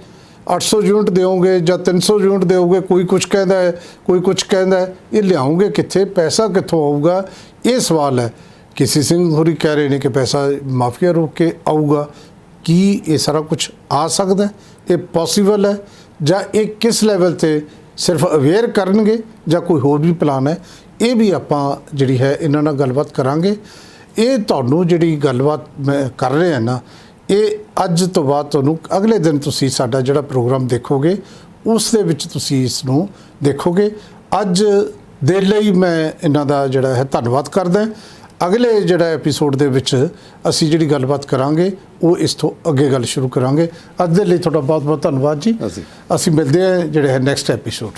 800 ਯੂਨਿਟ ਦਿਓਗੇ ਜਾਂ 300 ਯੂਨਿਟ ਦਿਓਗੇ? ਕੋਈ ਕੁਝ ਕਹਿੰਦਾ ਹੈ, ਕੋਈ ਕੁਝ ਕਹਿੰਦਾ ਹੈ। ਇਹ ਲਿਆਉਂਗੇ ਕਿੱਥੇ? ਪੈਸਾ ਕਿੱਥੋਂ ਆਊਗਾ? ਇਹ ਸਵਾਲ ਹੈ। ਕੇਸੀ ਸਿੰਘ ਹੋਰੀ ਕਹਿ ਰਹੇ ਨੇ ਕਿ ਪੈਸਾ ਮਾਫੀਆ ਰੋਕ ਕੇ ਆਊਗਾ। ਕੀ ਇਹ ਸਾਰਾ ਕੁਝ ਆ ਸਕਦਾ? ਇਹ ਪੋਸੀਬਲ ਹੈ ਜਾਂ ਇਹ ਕਿਸ ਲੈਵਲ ਤੇ ਸਿਰਫ ਅਵੇਅਰ ਕਰਨਗੇ ਜਾਂ ਕੋਈ ਹੋਰ ਵੀ ਪਲਾਨ ਹੈ? ਇਹ ਵੀ ਆਪਾਂ ਜਿਹੜੀ ਹੈ ਇਹਨਾਂ ਨਾਲ ਗੱਲਬਾਤ ਕਰਾਂਗੇ। ਇਹ ਤੁਹਾਨੂੰ ਜਿਹੜੀ ਗੱਲਬਾਤ ਮੈਂ ਕਰ ਰਿਹਾ ਨਾ, ਇਹ ਅੱਜ ਤੋਂ ਬਾਅਦ ਤੁਹਾਨੂੰ ਅਗਲੇ ਦਿਨ ਤੁਸੀਂ ਸਾਡਾ ਜਿਹੜਾ ਪ੍ਰੋਗਰਾਮ ਦੇਖੋਗੇ ਉਸ ਦੇ ਵਿੱਚ ਤੁਸੀਂ ਇਸ ਨੂੰ ਦੇਖੋਗੇ। ਅੱਜ ਦੇ ਲਈ ਮੈਂ ਇਹਨਾਂ ਦਾ ਜਿਹੜਾ ਹੈ ਧੰਨਵਾਦ ਕਰਦਾ। ਅਗਲੇ ਜਿਹੜਾ ਐਪੀਸੋਡ ਦੇ ਵਿੱਚ ਅਸੀਂ ਜਿਹੜੀ ਗੱਲਬਾਤ ਕਰਾਂਗੇ ਉਹ ਇਸ ਤੋਂ ਅੱਗੇ ਗੱਲ ਸ਼ੁਰੂ ਕਰਾਂਗੇ। ਅੱਜ ਦੇ ਲਈ ਤੁਹਾਡਾ ਬਹੁਤ ਬਹੁਤ ਧੰਨਵਾਦ ਜੀ। ਅਸੀਂ ਮਿਲਦੇ ਹਾਂ ਜਿਹੜੇ ਹੈ ਨੈਕਸਟ ਐਪੀਸੋਡ।